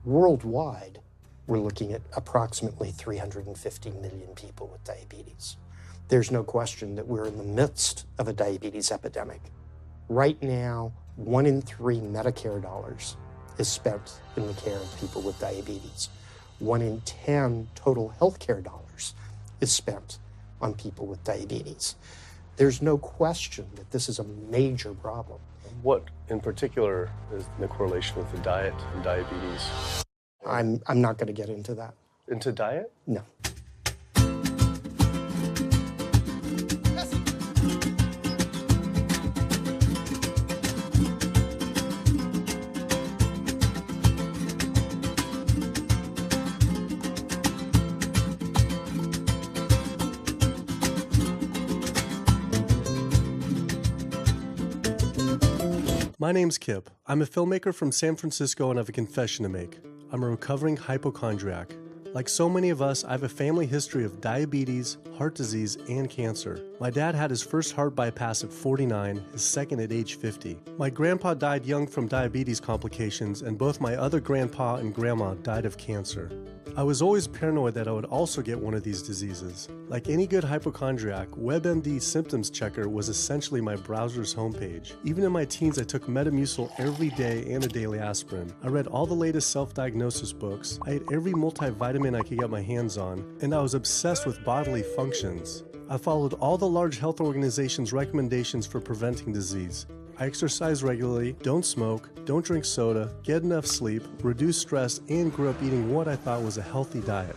Worldwide, we're looking at approximately 350 million people with diabetes. There's no question that we're in the midst of a diabetes epidemic. Right now, 1 in 3 Medicare dollars is spent in the care of people with diabetes. 1 in 10 total healthcare dollars is spent on people with diabetes. There's no question that this is a major problem. What in particular is the correlation with the diet and diabetes? I'm not going to get into that. Into diet? No. My name's Kip. I'm a filmmaker from San Francisco and I have a confession to make. I'm a recovering hypochondriac. Like so many of us, I have a family history of diabetes, heart disease, and cancer. My dad had his first heart bypass at 49, his second at age 50. My grandpa died young from diabetes complications, and both my other grandpa and grandma died of cancer. I was always paranoid that I would also get one of these diseases. Like any good hypochondriac, WebMD Symptoms Checker was essentially my browser's homepage. Even in my teens, I took Metamucil every day and a daily aspirin. I read all the latest self-diagnosis books, I ate every multivitamin I could get my hands on, and I was obsessed with bodily functions. I followed all the large health organizations' recommendations for preventing disease. I exercise regularly, don't smoke, don't drink soda, get enough sleep, reduce stress, and grew up eating what I thought was a healthy diet.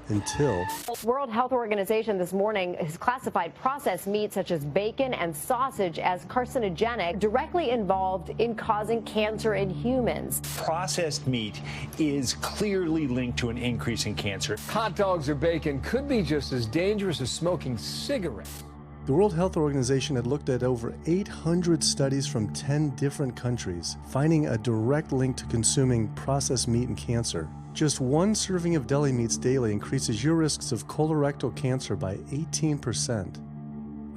Until... World Health Organization this morning has classified processed meat such as bacon and sausage as carcinogenic, directly involved in causing cancer in humans. Processed meat is clearly linked to an increase in cancer. Hot dogs or bacon could be just as dangerous as smoking cigarettes. The World Health Organization had looked at over 800 studies from 10 different countries, finding a direct link to consuming processed meat and cancer. Just one serving of deli meats daily increases your risks of colorectal cancer by 18%.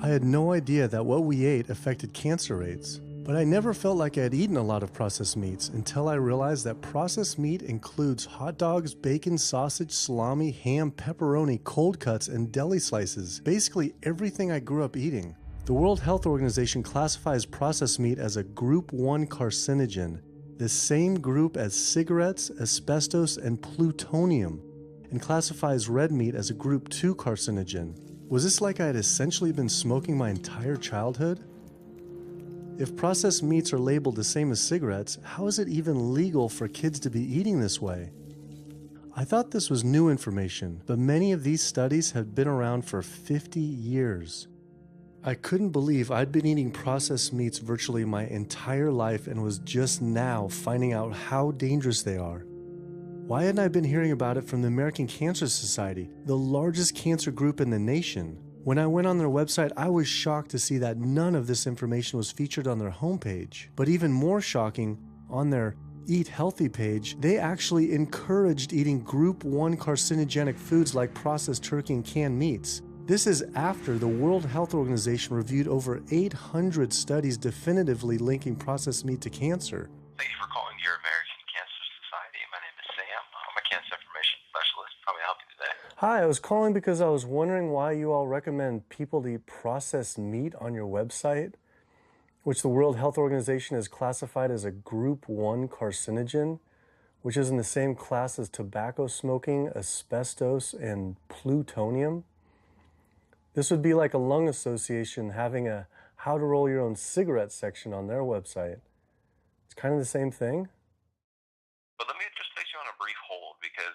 I had no idea that what we ate affected cancer rates, but I never felt like I had eaten a lot of processed meats until I realized that processed meat includes hot dogs, bacon, sausage, salami, ham, pepperoni, cold cuts, and deli slices, basically everything I grew up eating. The World Health Organization classifies processed meat as a Group 1 carcinogen, the same group as cigarettes, asbestos, and plutonium, and classifies red meat as a Group 2 carcinogen. Was this like I had essentially been smoking my entire childhood? If processed meats are labeled the same as cigarettes, how is it even legal for kids to be eating this way? I thought this was new information, but many of these studies have been around for 50 years. I couldn't believe I'd been eating processed meats virtually my entire life and was just now finding out how dangerous they are. Why hadn't I been hearing about it from the American Cancer Society, the largest cancer group in the nation? When I went on their website, I was shocked to see that none of this information was featured on their homepage. But even more shocking, on their Eat Healthy page, they actually encouraged eating Group 1 carcinogenic foods like processed turkey and canned meats. This is after the World Health Organization reviewed over 800 studies definitively linking processed meat to cancer. Thank you for calling your American Cancer Society. My name is Sam. I'm a cancer information specialist. How may I help you today? Hi, I was calling because I was wondering why you all recommend people to eat processed meat on your website, which the World Health Organization has classified as a Group 1 carcinogen, which is in the same class as tobacco smoking, asbestos, and plutonium. This would be like a lung association having a how to roll your own cigarette section on their website. It's kind of the same thing. But let me just place you on a brief hold because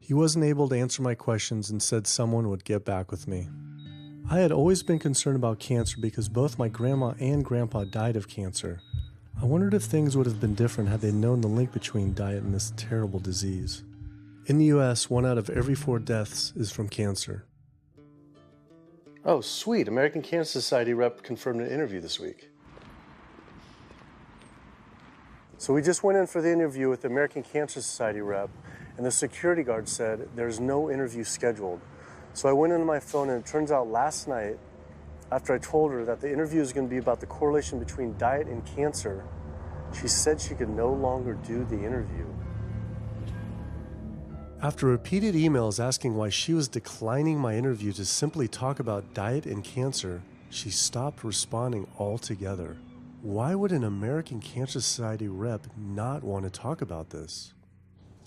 He wasn't able to answer my questions and said someone would get back with me. I had always been concerned about cancer because both my grandma and grandpa died of cancer. I wondered if things would have been different had they known the link between diet and this terrible disease. In the US, 1 out of every 4 deaths is from cancer. Oh, sweet. American Cancer Society rep confirmed an interview this week. So we just went in for the interview with the American Cancer Society rep, and the security guard said there's no interview scheduled. So I went into my phone, and it turns out last night, after I told her that the interview is going to be about the correlation between diet and cancer, she said she could no longer do the interview. After repeated emails asking why she was declining my interview to simply talk about diet and cancer, she stopped responding altogether. Why would an American Cancer Society rep not want to talk about this?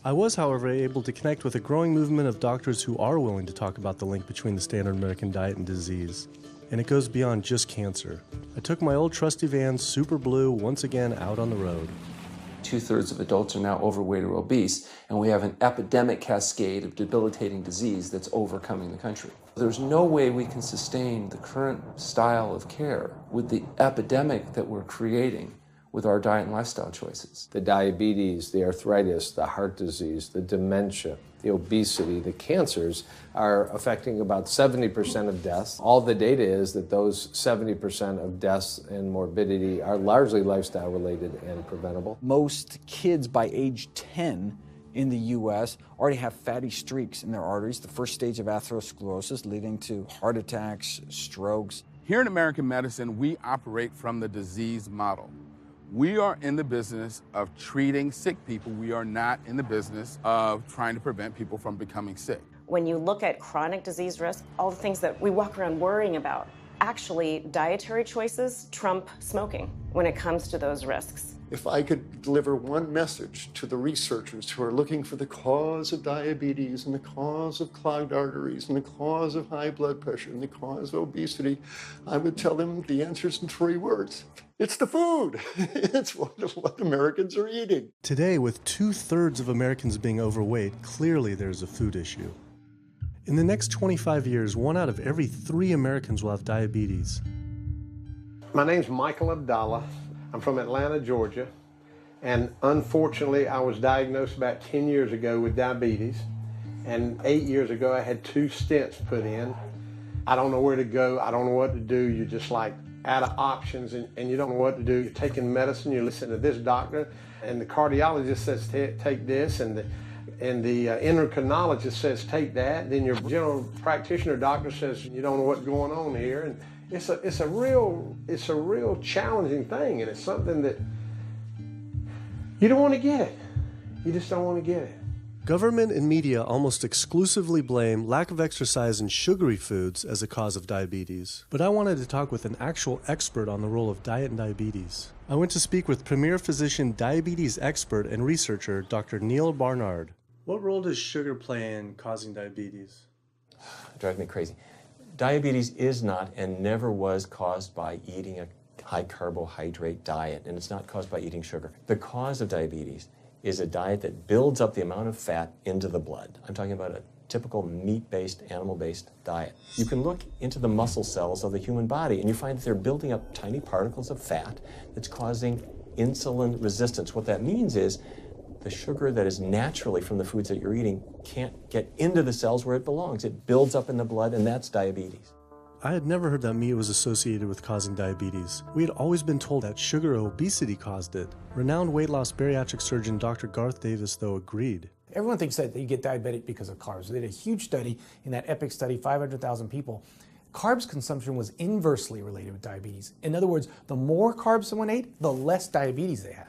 I was, however, able to connect with a growing movement of doctors who are willing to talk about the link between the standard American diet and disease. And it goes beyond just cancer. I took my old trusty van, Super Blue, once again out on the road. 2/3 of adults are now overweight or obese, and we have an epidemic cascade of debilitating disease that's overcoming the country. There's no way we can sustain the current style of care with the epidemic that we're creating with our diet and lifestyle choices. The diabetes, the arthritis, the heart disease, the dementia, the obesity, the cancers are affecting about 70% of deaths. All the data is that those 70% of deaths and morbidity are largely lifestyle related and preventable. Most kids by age 10 in the U.S. already have fatty streaks in their arteries, the first stage of atherosclerosis leading to heart attacks, strokes. Here in American medicine, we operate from the disease model. We are in the business of treating sick people. We are not in the business of trying to prevent people from becoming sick. When you look at chronic disease risk, all the things that we walk around worrying about, actually dietary choices trump smoking when it comes to those risks. If I could deliver one message to the researchers who are looking for the cause of diabetes and the cause of clogged arteries and the cause of high blood pressure and the cause of obesity, I would tell them the answer's in 3 words. It's the food. It's what Americans are eating. Today, with 2/3 of Americans being overweight, clearly there's a food issue. In the next 25 years, 1 out of every 3 Americans will have diabetes. My name's Michael Abdallah. I'm from Atlanta, Georgia, and unfortunately I was diagnosed about 10 years ago with diabetes, and 8 years ago I had 2 stents put in. I don't know where to go, I don't know what to do. You're just like out of options and you don't know what to do. You're taking medicine, you listen to this doctor, and the cardiologist says take this, and the endocrinologist says take that, then your general practitioner doctor says you don't know what's going on here. And it's a real challenging thing, and it's something that you don't want to get it. You just don't want to get it. Government and media almost exclusively blame lack of exercise and sugary foods as a cause of diabetes. But I wanted to talk with an actual expert on the role of diet and diabetes. I went to speak with premier physician, diabetes expert, and researcher, Dr. Neil Barnard. What role does sugar play in causing diabetes? It drives me crazy. Diabetes is not and never was caused by eating a high carbohydrate diet, and it's not caused by eating sugar. The cause of diabetes is a diet that builds up the amount of fat into the blood. I'm talking about a typical meat-based, animal-based diet. You can look into the muscle cells of the human body and you find that they're building up tiny particles of fat that's causing insulin resistance. What that means is the sugar that is naturally from the foods that you're eating can't get into the cells where it belongs. It builds up in the blood, and that's diabetes. I had never heard that meat was associated with causing diabetes. We had always been told that sugar or obesity caused it. Renowned weight loss bariatric surgeon Dr. Garth Davis, though, agreed. Everyone thinks that you get diabetic because of carbs. They did a huge study in that EPIC study, 500,000 people. Carbs consumption was inversely related with diabetes. In other words, the more carbs someone ate, the less diabetes they had.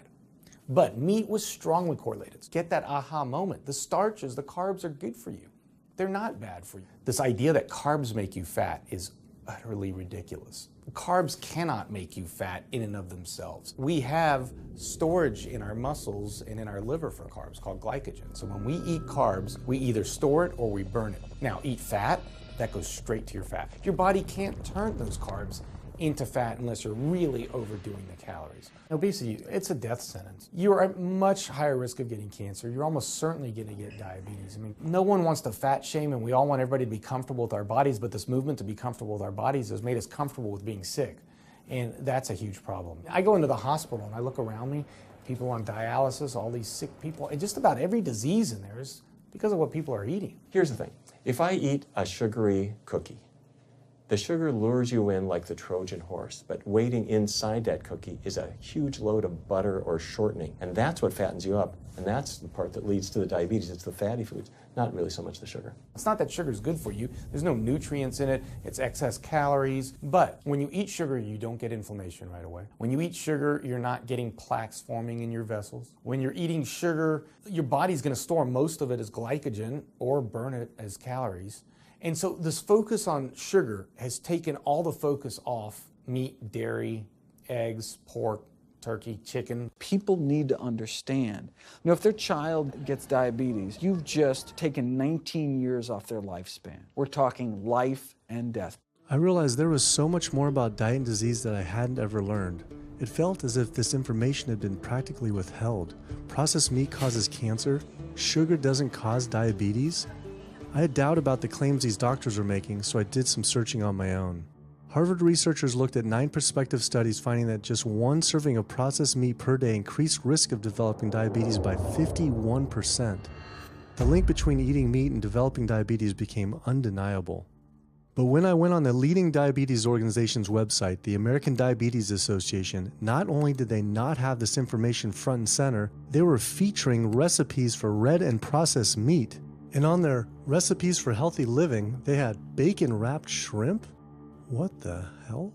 But meat was strongly correlated. Get that aha moment. The starches, the carbs are good for you. They're not bad for you. This idea that carbs make you fat is utterly ridiculous. Carbs cannot make you fat in and of themselves. We have storage in our muscles and in our liver for carbs called glycogen. So when we eat carbs, we either store it or we burn it. Now, eat fat, that goes straight to your fat. Your body can't turn those carbs into fat unless you're really overdoing the calories. Obesity, it's a death sentence. You're at much higher risk of getting cancer. You're almost certainly going to get diabetes. I mean, no one wants to fat shame, and we all want everybody to be comfortable with our bodies, but this movement to be comfortable with our bodies has made us comfortable with being sick, and that's a huge problem. I go into the hospital and I look around me, people on dialysis, all these sick people, and just about every disease in there is because of what people are eating. Here's the thing. If I eat a sugary cookie, The sugar lures you in like the Trojan horse, but waiting inside that cookie is a huge load of butter or shortening, and that's what fattens you up, and that's the part that leads to the diabetes. It's the fatty foods, not really so much the sugar. It's not that sugar is good for you. There's no nutrients in it. It's excess calories. But when you eat sugar, you don't get inflammation right away. When you eat sugar, you're not getting plaques forming in your vessels. When you're eating sugar, your body's going to store most of it as glycogen or burn it as calories. And so this focus on sugar has taken all the focus off meat, dairy, eggs, pork, turkey, chicken. People need to understand, if their child gets diabetes, you've just taken 19 years off their lifespan. We're talking life and death. I realized there was so much more about diet and disease that I hadn't ever learned. It felt as if this information had been practically withheld. Processed meat causes cancer. Sugar doesn't cause diabetes. I had doubt about the claims these doctors were making, so I did some searching on my own. Harvard researchers looked at 9 prospective studies finding that just one serving of processed meat per day increased risk of developing diabetes by 51%. The link between eating meat and developing diabetes became undeniable. But when I went on the leading diabetes organization's website, the American Diabetes Association, not only did they not have this information front and center, they were featuring recipes for red and processed meat. And on their recipes for healthy living, they had bacon-wrapped shrimp? What the hell?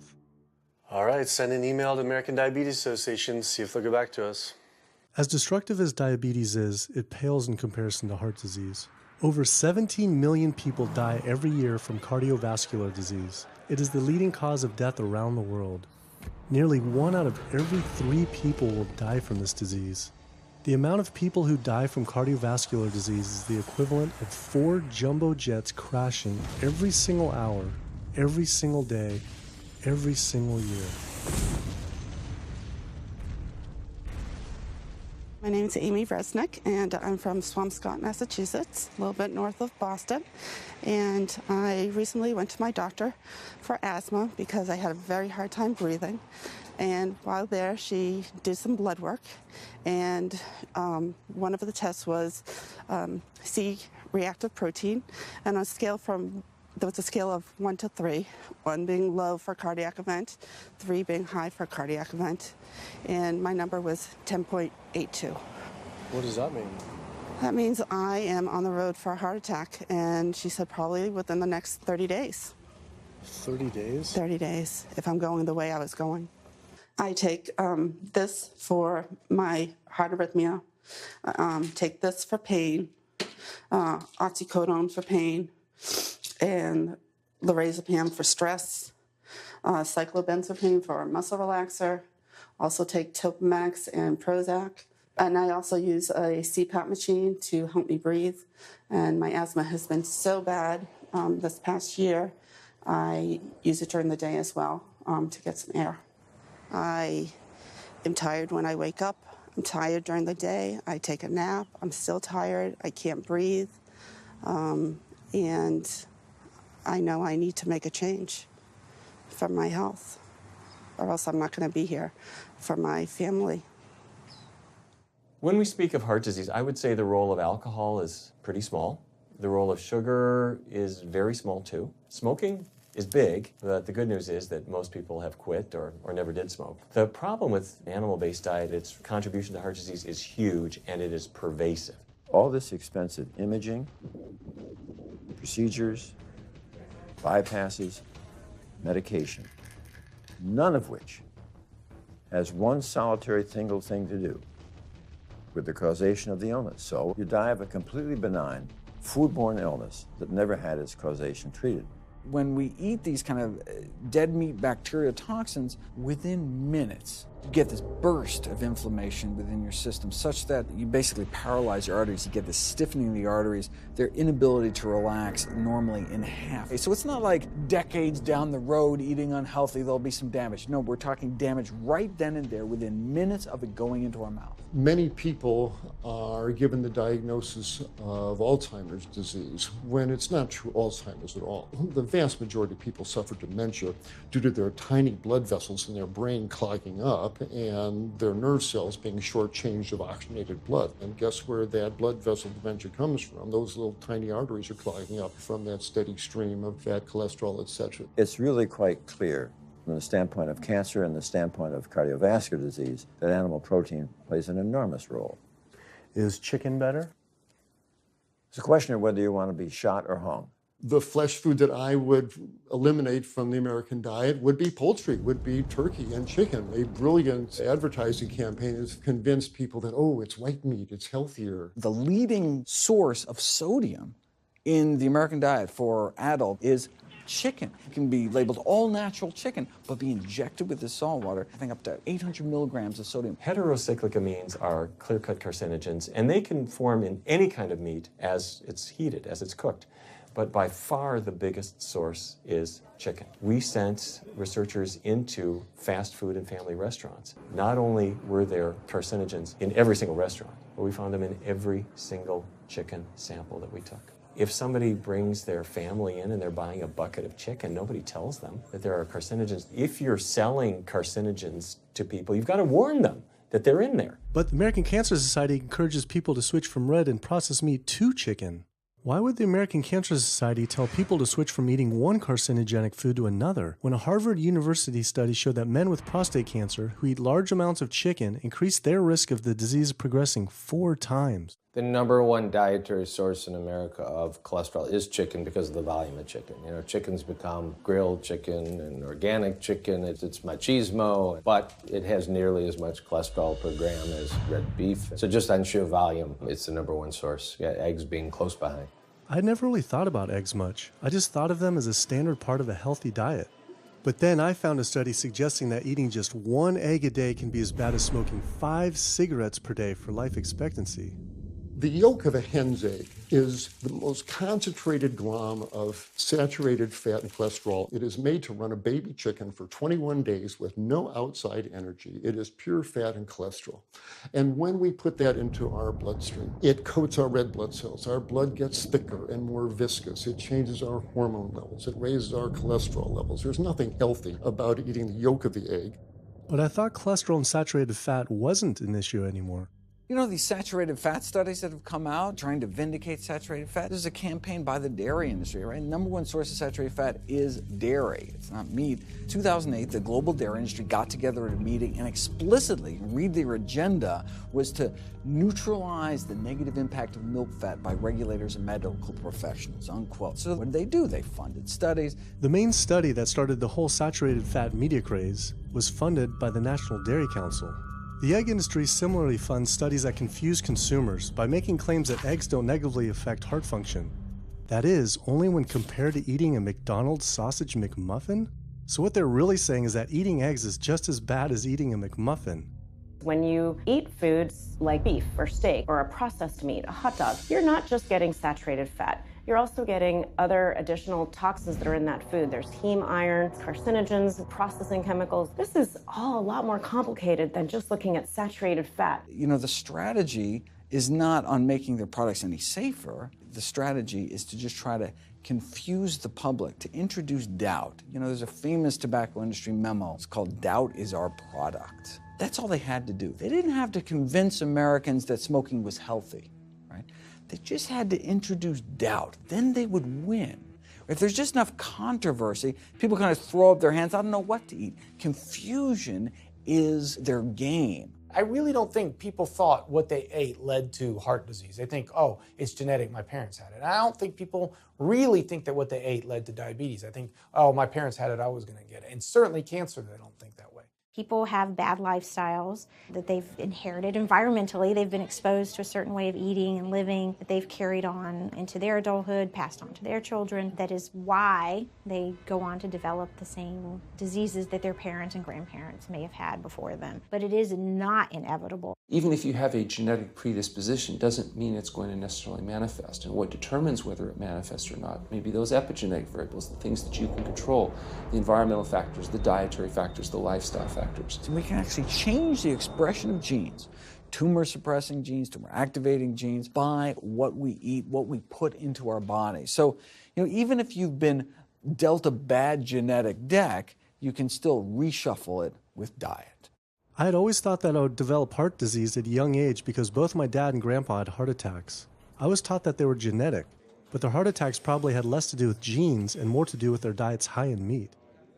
All right, send an email to American Diabetes Association, see if they'll get back to us. As destructive as diabetes is, it pales in comparison to heart disease. Over 17 million people die every year from cardiovascular disease. It is the leading cause of death around the world. Nearly 1 out of every 3 people will die from this disease. The amount of people who die from cardiovascular disease is the equivalent of 4 jumbo jets crashing every single hour, every single day, every single year. My name is Amy Resnick, and I'm from Swampscott, Massachusetts, a little bit north of Boston. And I recently went to my doctor for asthma because I had a very hard time breathing. And while there, she did some blood work, and one of the tests was C-reactive protein, and on a scale there was a scale of 1 to 3, 1 being low for cardiac event, 3 being high for cardiac event, and my number was 10.82. What does that mean? That means I am on the road for a heart attack, and she said probably within the next 30 days. 30 days? 30 days, if I'm going the way I was going. I take this for my heart arrhythmia, take this for pain, oxycodone for pain, and lorazepam for stress, cyclobenzaprine for muscle relaxer, also take Topamax and Prozac, and I also use a CPAP machine to help me breathe, and my asthma has been so bad this past year, I use it during the day as well to get some air. I am tired when I wake up. I'm tired during the day. I take a nap. I'm still tired. I can't breathe. And I know I need to make a change for my health, or else I'm not going to be here for my family. When we speak of heart disease, I would say the role of alcohol is pretty small. The role of sugar is very small too. Smoking is big, but the good news is that most people have quit or never did smoke. The problem with animal-based diet, its contribution to heart disease is huge and it is pervasive. All this expensive imaging, procedures, bypasses, medication, none of which has one solitary single thing to do with the causation of the illness. So you die of a completely benign foodborne illness that never had its causation treated. When we eat these kind of dead meat bacteria toxins, within minutes, you get this burst of inflammation within your system such that you basically paralyze your arteries. You get this stiffening of the arteries, their inability to relax normally in half. So it's not like decades down the road eating unhealthy, there'll be some damage. No, we're talking damage right then and there within minutes of it going into our mouth. Many people are given the diagnosis of Alzheimer's disease when it's not true Alzheimer's at all. The vast majority of people suffer dementia due to their tiny blood vessels in their brain clogging up up and their nerve cells being shortchanged of oxygenated blood. And guess where that blood vessel dementia comes from? Those little tiny arteries are clogging up from that steady stream of fat, cholesterol, etc. It's really quite clear from the standpoint of cancer and the standpoint of cardiovascular disease that animal protein plays an enormous role. Is chicken better? It's a question of whether you want to be shot or hung. The flesh food that I would eliminate from the American diet would be poultry, would be turkey and chicken. A brilliant advertising campaign has convinced people that, oh, it's white meat, it's healthier. The leading source of sodium in the American diet for adult is chicken. It can be labeled all natural chicken, but be injected with this salt water, I think up to 800 milligrams of sodium. Heterocyclic amines are clear-cut carcinogens, and they can form in any kind of meat as it's heated, as it's cooked. But by far the biggest source is chicken. We sent researchers into fast food and family restaurants. Not only were there carcinogens in every single restaurant, but we found them in every single chicken sample that we took. If somebody brings their family in and they're buying a bucket of chicken, nobody tells them that there are carcinogens. If you're selling carcinogens to people, you've got to warn them that they're in there. But the American Cancer Society encourages people to switch from red and processed meat to chicken. Why would the American Cancer Society tell people to switch from eating one carcinogenic food to another when a Harvard University study showed that men with prostate cancer who eat large amounts of chicken increase their risk of the disease progressing 4 times? The number one dietary source in America of cholesterol is chicken because of the volume of chicken. You know, chicken's become grilled chicken and organic chicken. It's machismo, but it has nearly as much cholesterol per gram as red beef. So just on sheer volume, it's the number one source. Yeah, eggs being close behind. I'd never really thought about eggs much. I just thought of them as a standard part of a healthy diet. But then I found a study suggesting that eating just 1 egg a day can be as bad as smoking 5 cigarettes per day for life expectancy. The yolk of a hen's egg is the most concentrated glom of saturated fat and cholesterol. It is made to run a baby chicken for 21 days with no outside energy. It is pure fat and cholesterol. And when we put that into our bloodstream, it coats our red blood cells. Our blood gets thicker and more viscous. It changes our hormone levels. It raises our cholesterol levels. There's nothing healthy about eating the yolk of the egg. But I thought cholesterol and saturated fat wasn't an issue anymore. You know, these saturated fat studies that have come out trying to vindicate saturated fat, this is a campaign by the dairy industry, right? Number one source of saturated fat is dairy. It's not meat. 2008, the global dairy industry got together at a meeting and explicitly, read their agenda, was to neutralize the negative impact of milk fat by regulators and medical professionals, unquote. So what did? They funded studies. The main study that started the whole saturated fat media craze was funded by the National Dairy Council. The egg industry similarly funds studies that confuse consumers by making claims that eggs don't negatively affect heart function. That is, only when compared to eating a McDonald's sausage McMuffin? So what they're really saying is that eating eggs is just as bad as eating a McMuffin. When you eat foods like beef or steak or a processed meat, a hot dog, you're not just getting saturated fat. You're also getting other additional toxins that are in that food. There's heme iron, carcinogens, processing chemicals. This is all a lot more complicated than just looking at saturated fat. You know, the strategy is not on making their products any safer. The strategy is to just try to confuse the public, to introduce doubt. You know, there's a famous tobacco industry memo. It's called "Doubt is Our Product." That's all they had to do. They didn't have to convince Americans that smoking was healthy, right? They just had to introduce doubt. Then they would win. If there's just enough controversy, people kind of throw up their hands, I don't know what to eat. Confusion is their game. I really don't think people thought what they ate led to heart disease. They think, oh, it's genetic, my parents had it. I don't think people really think that what they ate led to diabetes. I think, oh, my parents had it, I was going to get it. And certainly cancer, they don't think that way. People have bad lifestyles that they've inherited environmentally. They've been exposed to a certain way of eating and living that they've carried on into their adulthood, passed on to their children. That is why they go on to develop the same diseases that their parents and grandparents may have had before them. But it is not inevitable. Even if you have a genetic predisposition, doesn't mean it's going to necessarily manifest. And what determines whether it manifests or not may be those epigenetic variables, the things that you can control, the environmental factors, the dietary factors, the lifestyle factors. So we can actually change the expression of genes, tumor-suppressing genes, tumor-activating genes, by what we eat, what we put into our bodies. So, you know, even if you've been dealt a bad genetic deck, you can still reshuffle it with diet. I had always thought that I would develop heart disease at a young age because both my dad and grandpa had heart attacks. I was taught that they were genetic, but their heart attacks probably had less to do with genes and more to do with their diets high in meat.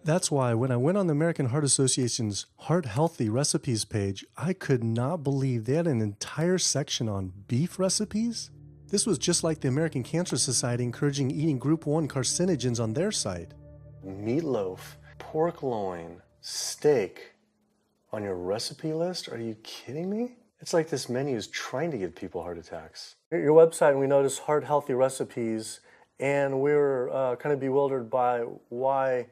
That's why when I went on the American Heart Association's Heart Healthy Recipes page, I could not believe they had an entire section on beef recipes. This was just like the American Cancer Society encouraging eating Group 1 carcinogens on their site. Meatloaf, pork loin, steak on your recipe list? Are you kidding me? It's like this menu is trying to give people heart attacks. Your website, and we noticed Heart Healthy Recipes, and we were kind of bewildered by why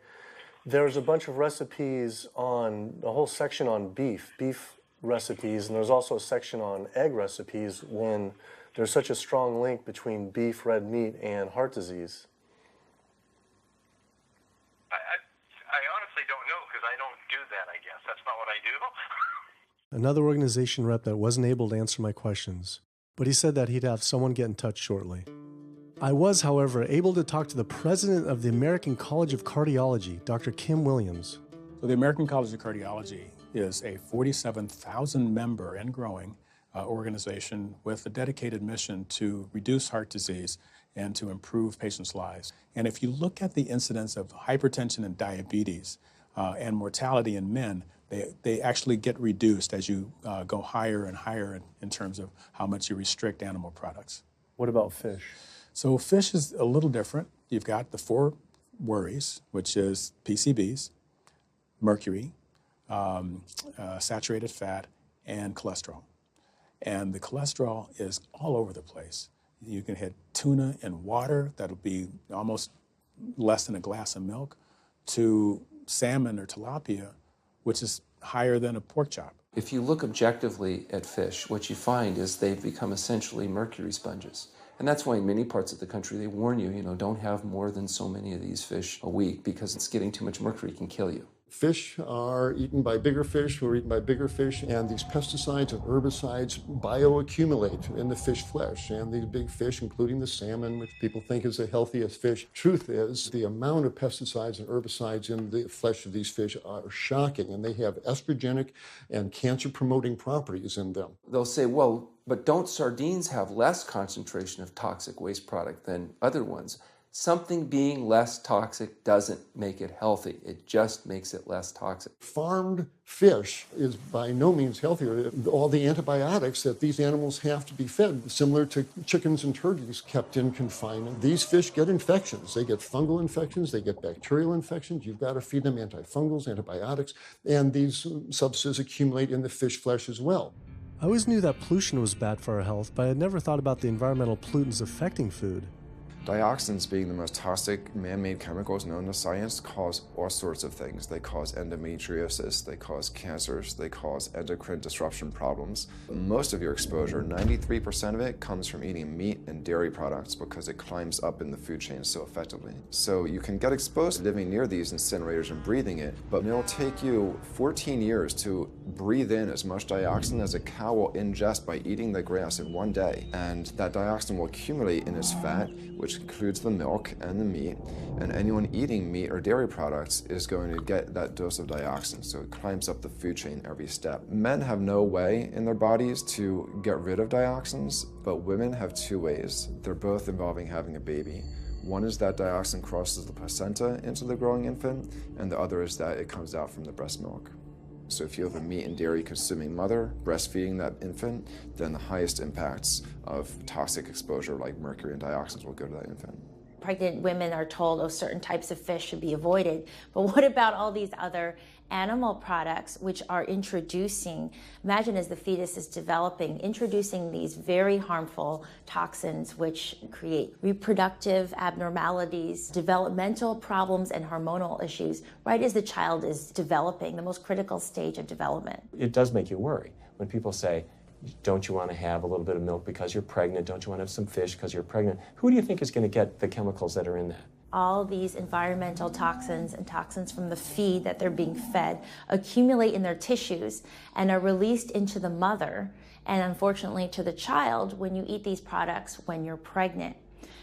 there's a bunch of recipes on, a whole section on beef recipes, and there's also a section on egg recipes when there's such a strong link between beef, red meat, and heart disease. I honestly don't know because I don't do that, I guess. That's not what I do. Another organization rep that wasn't able to answer my questions, but he said that he'd have someone get in touch shortly. I was, however, able to talk to the president of the American College of Cardiology, Dr. Kim Williams. So the American College of Cardiology is a 47,000 member and growing organization with a dedicated mission to reduce heart disease and to improve patients' lives. And if you look at the incidence of hypertension and diabetes and mortality in men, they actually get reduced as you go higher and higher in terms of how much you restrict animal products. What about fish? So fish is a little different. You've got the 4 worries, which is PCBs, mercury, saturated fat, and cholesterol. And the cholesterol is all over the place. You can hit tuna in water, that'll be almost less than a glass of milk, to salmon or tilapia, which is higher than a pork chop. If you look objectively at fish, what you find is they've become essentially mercury sponges. And that's why in many parts of the country they warn you, don't have more than so many of these fish a week because it's getting too much mercury can kill you. Fish are eaten by bigger fish who are eaten by bigger fish, and these pesticides and herbicides bioaccumulate in the fish flesh. And these big fish, including the salmon, which people think is the healthiest fish, truth is the amount of pesticides and herbicides in the flesh of these fish are shocking, and they have estrogenic and cancer-promoting properties in them. They'll say, well, but don't sardines have less concentration of toxic waste product than other ones? Something being less toxic doesn't make it healthy. It just makes it less toxic. Farmed fish is by no means healthier. All the antibiotics that these animals have to be fed, similar to chickens and turkeys kept in confinement. These fish get infections. They get fungal infections. They get bacterial infections. You've got to feed them antifungals, antibiotics, and these substances accumulate in the fish flesh as well. I always knew that pollution was bad for our health, but I had never thought about the environmental pollutants affecting food. Dioxins, being the most toxic man-made chemicals known to science, cause all sorts of things. They cause endometriosis, they cause cancers, they cause endocrine disruption problems. Most of your exposure, 93% of it, comes from eating meat and dairy products because it climbs up in the food chain so effectively. So you can get exposed to living near these incinerators and breathing it, but it'll take you 14 years to breathe in as much dioxin as a cow will ingest by eating the grass in one day. And that dioxin will accumulate in its fat, which includes the milk and the meat, and anyone eating meat or dairy products is going to get that dose of dioxin, so it climbs up the food chain every step. Men have no way in their bodies to get rid of dioxins, but women have 2 ways. They're both involving having a baby. One is that dioxin crosses the placenta into the growing infant, and the other is that it comes out from the breast milk. So if you have a meat and dairy consuming mother breastfeeding that infant, then the highest impacts of toxic exposure like mercury and dioxins will go to that infant. Pregnant women are told, oh, certain types of fish should be avoided. But what about all these other animal products which are introducing, imagine as the fetus is developing, introducing these very harmful toxins which create reproductive abnormalities, developmental problems, and hormonal issues right as the child is developing, the most critical stage of development. It does make you worry when people say, don't you want to have a little bit of milk because you're pregnant? Don't you want to have some fish because you're pregnant? Who do you think is going to get the chemicals that are in that? All these environmental toxins and toxins from the feed that they're being fed accumulate in their tissues and are released into the mother and unfortunately to the child when you eat these products when you're pregnant.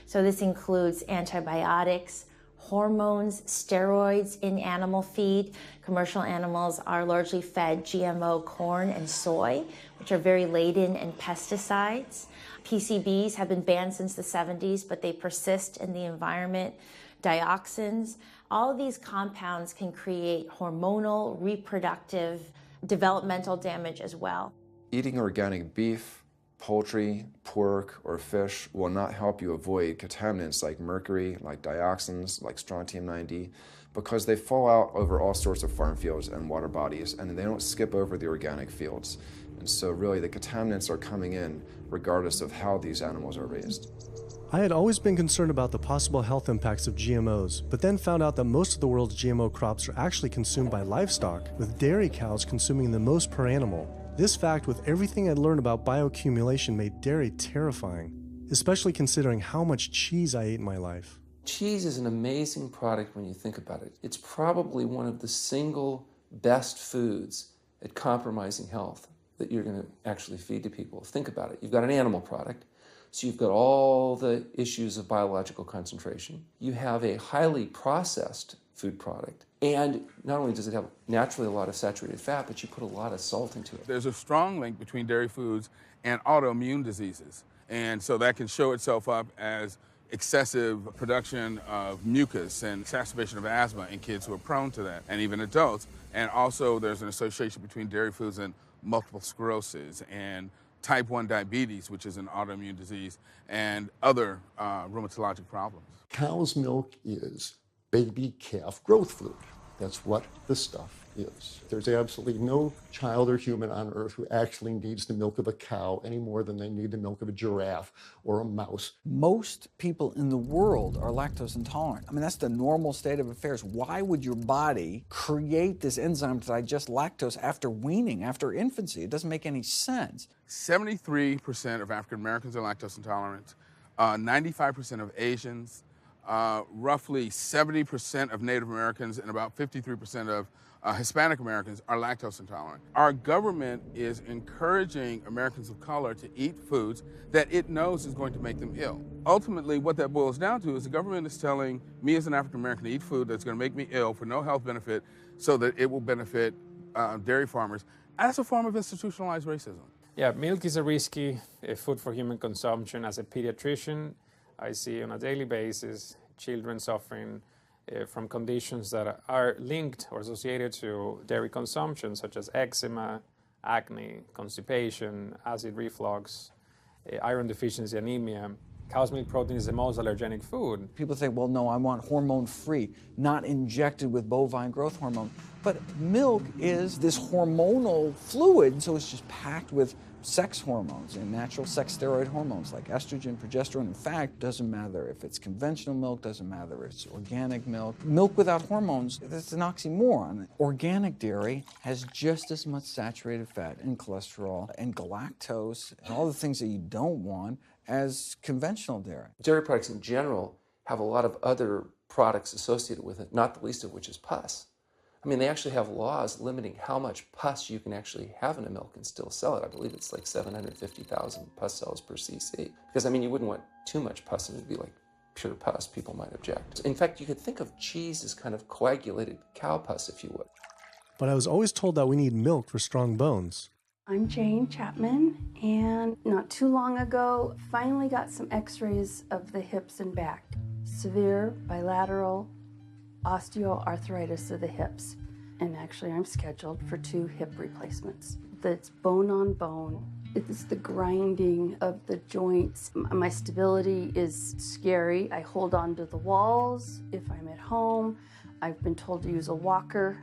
So this includes antibiotics, hormones, steroids in animal feed. Commercial animals are largely fed GMO corn and soy, which are very laden in pesticides. PCBs have been banned since the 70s, but they persist in the environment. Dioxins, all of these compounds can create hormonal, reproductive, developmental damage as well. Eating organic beef, poultry, pork, or fish will not help you avoid contaminants like mercury, like dioxins, like strontium-90, because they fall out over all sorts of farm fields and water bodies, and they don't skip over the organic fields. And so really the contaminants are coming in regardless of how these animals are raised. I had always been concerned about the possible health impacts of GMOs, but then found out that most of the world's GMO crops are actually consumed by livestock, with dairy cows consuming the most per animal. This fact, with everything I'd learned about bioaccumulation, made dairy terrifying, especially considering how much cheese I ate in my life. Cheese is an amazing product when you think about it. It's probably one of the single best foods at compromising health that you're going to actually feed to people. Think about it. You've got an animal product, so you've got all the issues of biological concentration. You have a highly processed food product, and not only does it have naturally a lot of saturated fat, but you put a lot of salt into it. There's a strong link between dairy foods and autoimmune diseases, and so that can show itself up as excessive production of mucus and exacerbation of asthma in kids who are prone to that, and even adults. And also there's an association between dairy foods and multiple sclerosis and type 1 diabetes, which is an autoimmune disease, and other rheumatologic problems. Cow's milk is baby calf growth fluid. That's what the stuff is. There's absolutely no child or human on earth who actually needs the milk of a cow any more than they need the milk of a giraffe or a mouse. Most people in the world are lactose intolerant. I mean, that's the normal state of affairs. Why would your body create this enzyme to digest lactose after weaning, after infancy? It doesn't make any sense. 73% of African Americans are lactose intolerant, 95% of Asians, roughly 70% of Native Americans, and about 53% of Hispanic Americans are lactose intolerant. Our government is encouraging Americans of color to eat foods that it knows is going to make them ill. Ultimately, what that boils down to is the government is telling me as an African American to eat food that's going to make me ill for no health benefit so that it will benefit dairy farmers as a form of institutionalized racism. Yeah, milk is a risky food for human consumption. As a pediatrician, I see on a daily basis children suffering from conditions that are linked or associated to dairy consumption, such as eczema, acne, constipation, acid reflux, iron deficiency, anemia. Cow's milk protein is the most allergenic food. People say, well, no, I want hormone-free, not injected with bovine growth hormone. But milk is this hormonal fluid, so it's just packed with sex hormones and natural sex steroid hormones like estrogen, progesterone. In fact, doesn't matter if it's conventional milk, doesn't matter if it's organic milk. Milk without hormones, that's an oxymoron. Organic dairy has just as much saturated fat and cholesterol and galactose and all the things that you don't want as conventional dairy. Dairy products in general have a lot of other products associated with it, not the least of which is pus. I mean, they actually have laws limiting how much pus you can actually have in a milk and still sell it. I believe it's like 750,000 pus cells per cc. Because, I mean, you wouldn't want too much pus, and it would be like pure pus. People might object. In fact, you could think of cheese as kind of coagulated cow pus, if you would. But I was always told that we need milk for strong bones. I'm Jane Chapman, and not too long ago, finally got some x-rays of the hips and back. Severe bilateral osteoarthritis of the hips. And actually, I'm scheduled for 2 hip replacements. That's bone on bone. It's the grinding of the joints. My stability is scary. I hold on to the walls if I'm at home. I've been told to use a walker.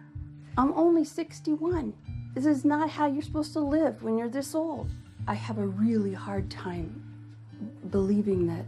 I'm only 61. This is not how you're supposed to live when you're this old. I have a really hard time believing that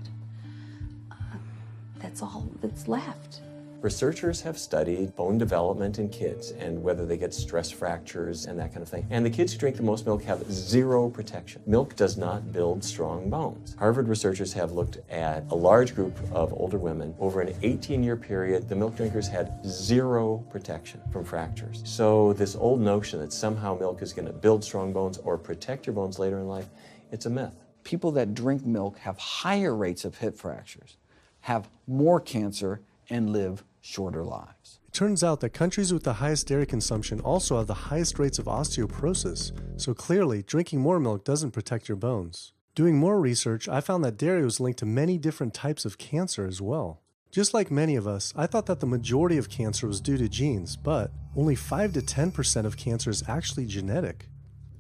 that's all that's left. Researchers have studied bone development in kids and whether they get stress fractures and that kind of thing. And the kids who drink the most milk have 0 protection. Milk does not build strong bones. Harvard researchers have looked at a large group of older women. Over an 18-year period, the milk drinkers had 0 protection from fractures. So this old notion that somehow milk is going to build strong bones or protect your bones later in life, it's a myth. People that drink milk have higher rates of hip fractures, have more cancer, and live shorter lives. It turns out that countries with the highest dairy consumption also have the highest rates of osteoporosis, so clearly drinking more milk doesn't protect your bones. Doing more research, I found that dairy was linked to many different types of cancer as well. Just like many of us, I thought that the majority of cancer was due to genes, but only 5 to 10% of cancer is actually genetic.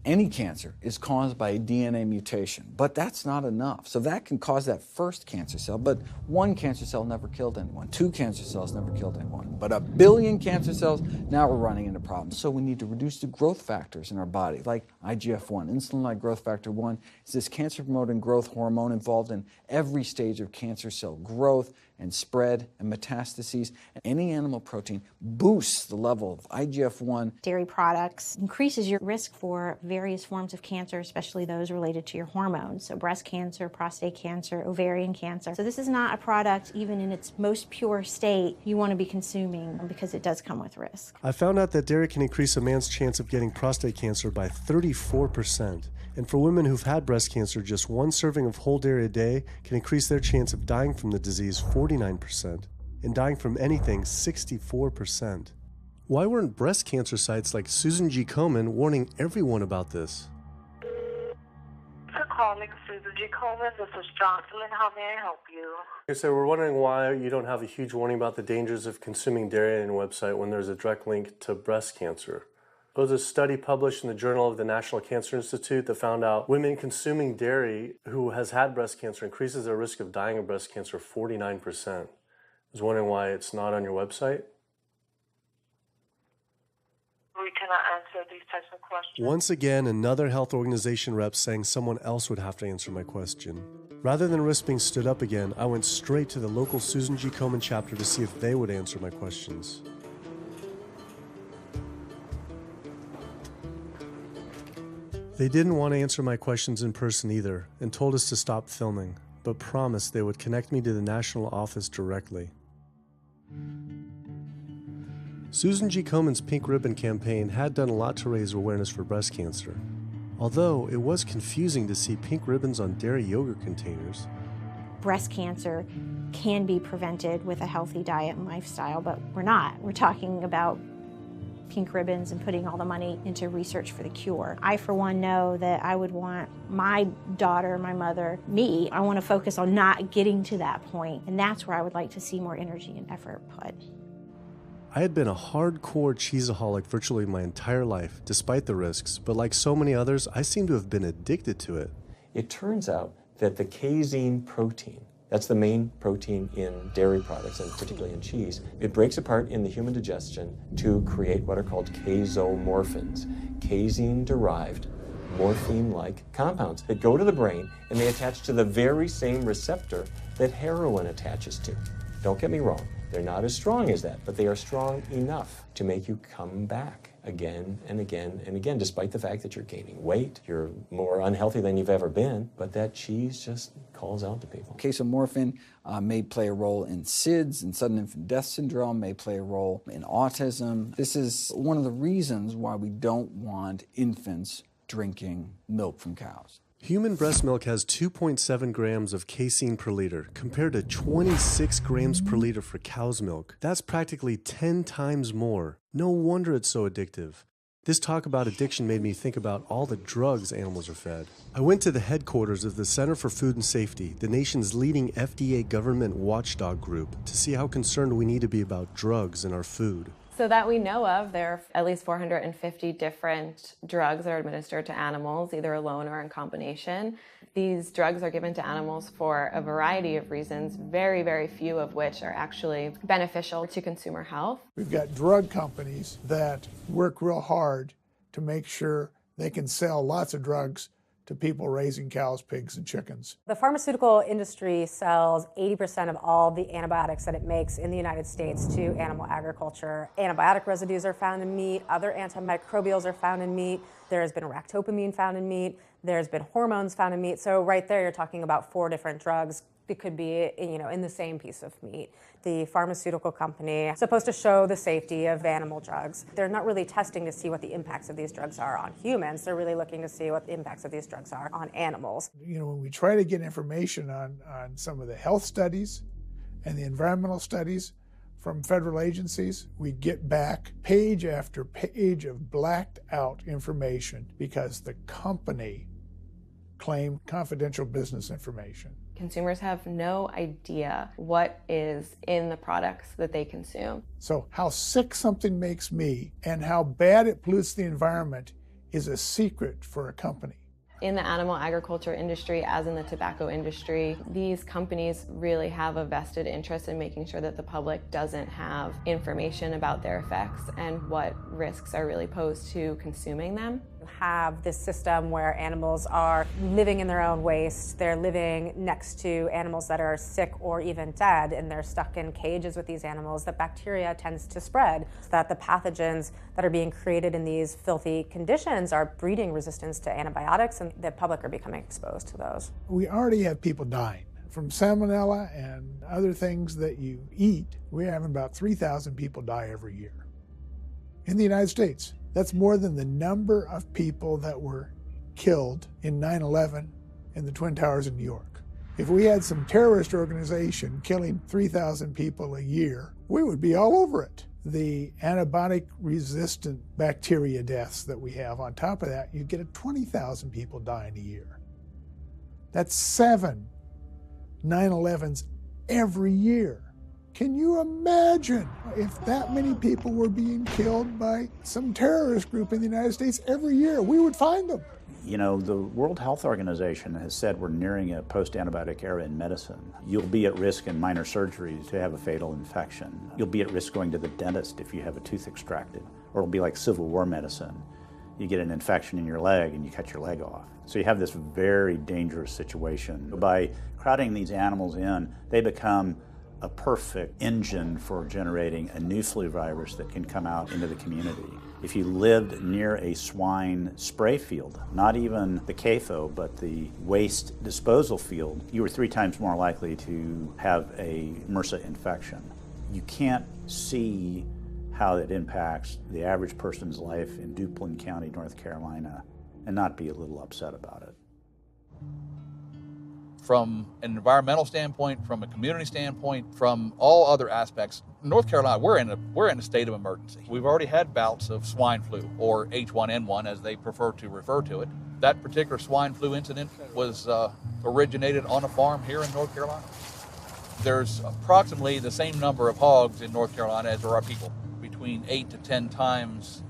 Any cancer is caused by a DNA mutation, but that's not enough. So that can cause that first cancer cell, but one cancer cell never killed anyone. 2 cancer cells never killed anyone. But 1 billion cancer cells, now we're running into problems. So we need to reduce the growth factors in our body, like IGF-1. Insulin-like growth factor 1 is this cancer-promoting growth hormone involved in every stage of cancer cell growth and spread and metastases. Any animal protein boosts the level of IGF-1. Dairy products increases your risk for various forms of cancer, especially those related to your hormones. So breast cancer, prostate cancer, ovarian cancer. So this is not a product, even in its most pure state, you want to be consuming because it does come with risk. I found out that dairy can increase a man's chance of getting prostate cancer by 34%. And for women who've had breast cancer, just 1 serving of whole dairy a day can increase their chance of dying from the disease 49%, and dying from anything 64%. Why weren't breast cancer sites like Susan G. Komen warning everyone about this? For calling Susan G. Komen, this is Jocelyn. How may I help you? So we're wondering why you don't have a huge warning about the dangers of consuming dairy on your website when there's a direct link to breast cancer. There was a study published in the Journal of the National Cancer Institute that found out women consuming dairy who has had breast cancer increases their risk of dying of breast cancer 49%. I was wondering why it's not on your website. We cannot answer these types of questions. Once again, another health organization rep saying someone else would have to answer my question. Rather than risk being stood up again, I went straight to the local Susan G. Komen chapter to see if they would answer my questions. They didn't want to answer my questions in person either, and told us to stop filming, but promised they would connect me to the national office directly. Susan G. Komen's Pink Ribbon campaign had done a lot to raise awareness for breast cancer, although it was confusing to see pink ribbons on dairy yogurt containers. Breast cancer can be prevented with a healthy diet and lifestyle, but we're not. We're talking about pink ribbons and putting all the money into research for the cure. I, for one, know that I would want my daughter, my mother, me, I want to focus on not getting to that point, and that's where I would like to see more energy and effort put. I had been a hardcore cheeseaholic virtually my entire life, despite the risks, but like so many others, I seem to have been addicted to it. It turns out that the casein protein, that's the main protein in dairy products, and particularly in cheese, it breaks apart in the human digestion to create what are called casomorphins, casein-derived morphine-like compounds that go to the brain and they attach to the very same receptor that heroin attaches to. Don't get me wrong, they're not as strong as that, but they are strong enough to make you come back again and again and again, despite the fact that you're gaining weight, you're more unhealthy than you've ever been, but that cheese just calls out to people. Casomorphin may play a role in SIDS, and sudden infant death syndrome, may play a role in autism. This is one of the reasons why we don't want infants drinking milk from cows. Human breast milk has 2.7 grams of casein per liter, compared to 26 grams per liter for cow's milk. That's practically 10 times more. No wonder it's so addictive. This talk about addiction made me think about all the drugs animals are fed. I went to the headquarters of the Center for Food and Safety, the nation's leading FDA government watchdog group, to see how concerned we need to be about drugs in our food. So that we know of, there are at least 450 different drugs that are administered to animals, either alone or in combination. These drugs are given to animals for a variety of reasons, very, very few of which are actually beneficial to consumer health. We've got drug companies that work real hard to make sure they can sell lots of drugs to people raising cows, pigs, and chickens. The pharmaceutical industry sells 80% of all the antibiotics that it makes in the United States to animal agriculture. Antibiotic residues are found in meat, other antimicrobials are found in meat, there has been ractopamine found in meat, there's been hormones found in meat. So right there you're talking about 4 different drugs that could be, in the same piece of meat. The pharmaceutical company is supposed to show the safety of animal drugs. They're not really testing to see what the impacts of these drugs are on humans. They're really looking to see what the impacts of these drugs are on animals. When we try to get information on some of the health studies and the environmental studies, from federal agencies, we get back page after page of blacked out information because the company claimed confidential business information. Consumers have no idea what is in the products that they consume. So how sick something makes me and how bad it pollutes the environment is a secret for a company. In the animal agriculture industry, as in the tobacco industry, these companies really have a vested interest in making sure that the public doesn't have information about their effects and what risks are really posed to consuming them. Have this system where animals are living in their own waste. They're living next to animals that are sick or even dead, and they're stuck in cages with these animals. The bacteria tends to spread, so that the pathogens that are being created in these filthy conditions are breeding resistance to antibiotics, and the public are becoming exposed to those. We already have people dying from salmonella and other things that you eat. We're having about 3,000 people die every year in the United States. That's more than the number of people that were killed in 9/11 in the Twin Towers in New York. If we had some terrorist organization killing 3,000 people a year, we would be all over it. The antibiotic-resistant bacteria deaths that we have, on top of that, you get 20,000 people dying a year. That's 7 9/11s every year. Can you imagine if that many people were being killed by some terrorist group in the United States every year? We would find them. You know, the World Health Organization has said we're nearing a post-antibiotic era in medicine. You'll be at risk in minor surgeries to have a fatal infection. You'll be at risk going to the dentist if you have a tooth extracted. Or it'll be like Civil War medicine. You get an infection in your leg and you cut your leg off. So you have this very dangerous situation. By crowding these animals in, they become a perfect engine for generating a new flu virus that can come out into the community. If you lived near a swine spray field, not even the CAFO, but the waste disposal field, you were 3 times more likely to have a MRSA infection. You can't see how it impacts the average person's life in Duplin County, North Carolina, and not be a little upset about it. From an environmental standpoint, from a community standpoint, from all other aspects, North Carolina, we're in a state of emergency. We've already had bouts of swine flu, or H1N1 as they prefer to refer to it. That particular swine flu incident was originated on a farm here in North Carolina. There's approximately the same number of hogs in North Carolina as there are people. Between 8 to 10 times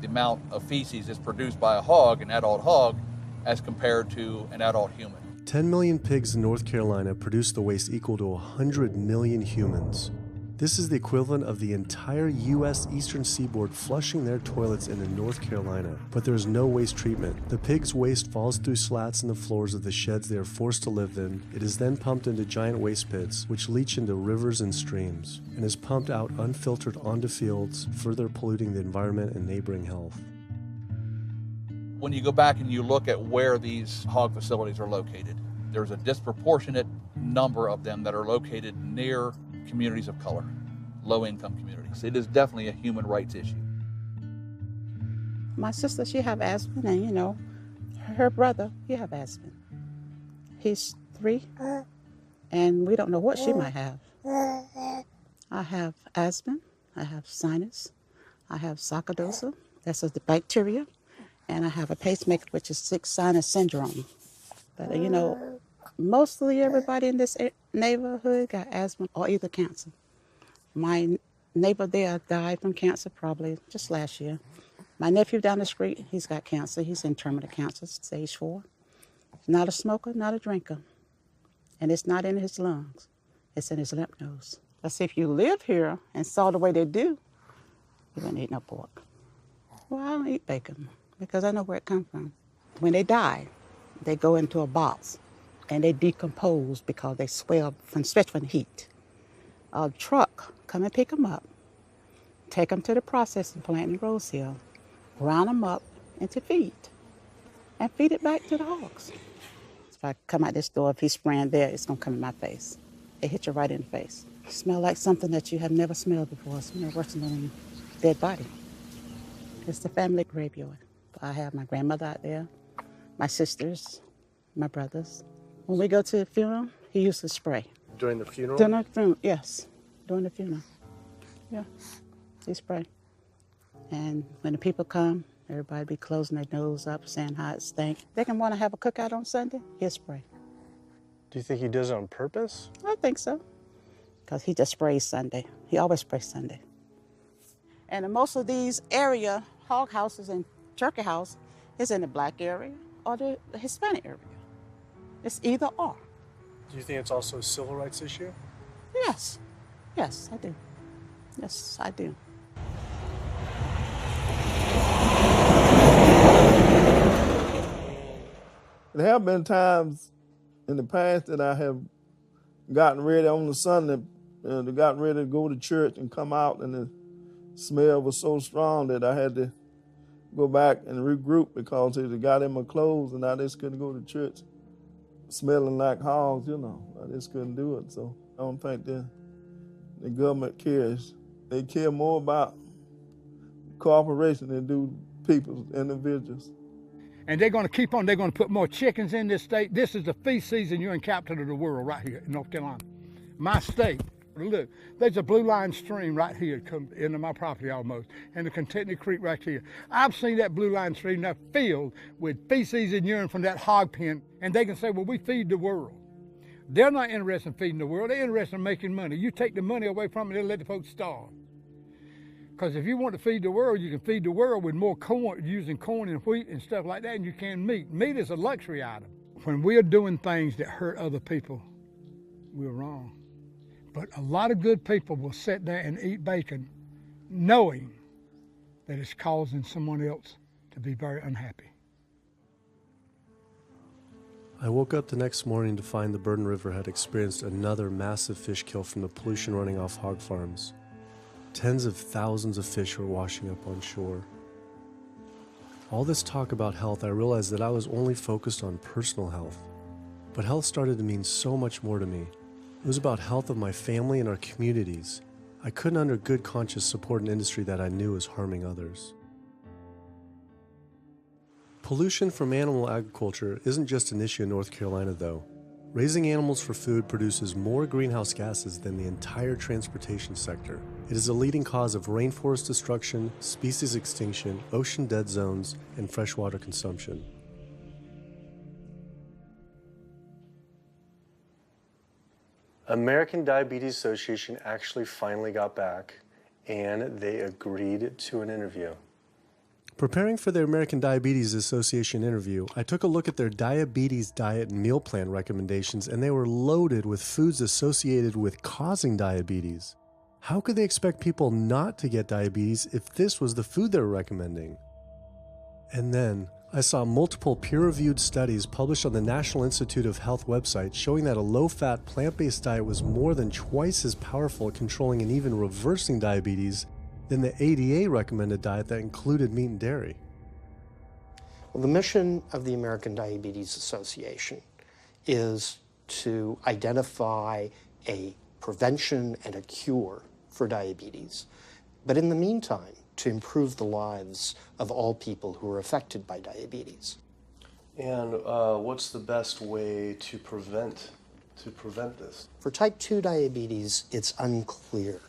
the amount of feces is produced by a hog, an adult hog, as compared to an adult human. 10 million pigs in North Carolina produce the waste equal to 100 million humans. This is the equivalent of the entire U.S. eastern seaboard flushing their toilets into North Carolina. But there is no waste treatment. The pigs' waste falls through slats in the floors of the sheds they are forced to live in. It is then pumped into giant waste pits, which leach into rivers and streams, and is pumped out unfiltered onto fields, further polluting the environment and neighboring health. When you go back and you look at where these hog facilities are located, there's a disproportionate number of them that are located near communities of color, low-income communities. It is definitely a human rights issue. My sister, she have asthma, and you know, her brother, he have asthma. He's 3, and we don't know what she might have. I have asthma, I have sinus, I have sarcoidosis, that's the bacteria, and I have a pacemaker, which is 6 sinus syndrome. But you know, mostly everybody in this neighborhood got asthma or either cancer. My neighbor there died from cancer probably just last year. My nephew down the street, he's got cancer. He's in terminal cancer, stage 4. Not a smoker, not a drinker. And it's not in his lungs. It's in his lymph nodes. Let's see, if you live here and saw the way they do, you wouldn't eat no pork. Well, I don't eat bacon because I know where it comes from. When they die, they go into a box and they decompose because they swell especially from the heat. A truck come and pick them up, take them to the processing plant in Rose Hill, ground them up into feed, and feed it back to the hogs. If I come out this door, if he's spraying there, it's gonna come in my face. It hit you right in the face. Smell like something that you have never smelled before. It smells worse than a dead body. It's the family graveyard. I have my grandmother out there, my sisters, my brothers. When we go to the funeral, he used to spray. During the funeral? During the funeral, yes. During the funeral. Yeah, he spray. And when the people come, everybody be closing their nose up, saying how it stink. They can want to have a cookout on Sunday, he'll spray. Do you think he does it on purpose? I think so, because he just sprays Sunday. He always sprays Sunday. And in most of these area, hog houses and turkey house is in the black area or the Hispanic area. It's either or. Do you think it's also a civil rights issue? Yes. Yes, I do. Yes, I do. There have been times in the past that I have gotten ready on the Sunday, gotten ready to go to church and come out, and the smell was so strong that I had to go back and regroup because it got in my clothes and I just couldn't go to church smelling like hogs, you know. I just couldn't do it. So I don't think the government cares. They care more about cooperation than do people, individuals. And they're going to keep on. They're going to put more chickens in this state. This is the feast season. You're in capital of the world right here in North Carolina. My state. Look, there's a blue line stream right here come into my property almost, and the Contentney Creek right here. I've seen that blue line stream now filled with feces and urine from that hog pen, and they can say, well, we feed the world. They're not interested in feeding the world. They're interested in making money. You take the money away from them, they'll let the folks starve. Because if you want to feed the world, you can feed the world with more corn, using corn and wheat and stuff like that, and you can meat. Meat is a luxury item. When we're doing things that hurt other people, we're wrong. But a lot of good people will sit there and eat bacon knowing that it's causing someone else to be very unhappy. I woke up the next morning to find the Burden River had experienced another massive fish kill from the pollution running off hog farms. Tens of thousands of fish were washing up on shore. All this talk about health, I realized that I was only focused on personal health. But health started to mean so much more to me. It was about health of my family and our communities. I couldn't under good conscience support an industry that I knew was harming others. Pollution from animal agriculture isn't just an issue in North Carolina, though. Raising animals for food produces more greenhouse gases than the entire transportation sector. It is a leading cause of rainforest destruction, species extinction, ocean dead zones, and freshwater consumption. American Diabetes Association actually finally got back and they agreed to an interview. Preparing for their American Diabetes Association interview, I took a look at their diabetes diet and meal plan recommendations, and they were loaded with foods associated with causing diabetes. How could they expect people not to get diabetes if this was the food they were recommending? And then I saw multiple peer-reviewed studies published on the National Institute of Health website showing that a low-fat, plant-based diet was more than twice as powerful at controlling and even reversing diabetes than the ADA recommended diet that included meat and dairy. Well, the mission of the American Diabetes Association is to identify a prevention and a cure for diabetes, but in the meantime, to improve the lives of all people who are affected by diabetes. And what's the best way to prevent this? For type 2 diabetes, it's unclear.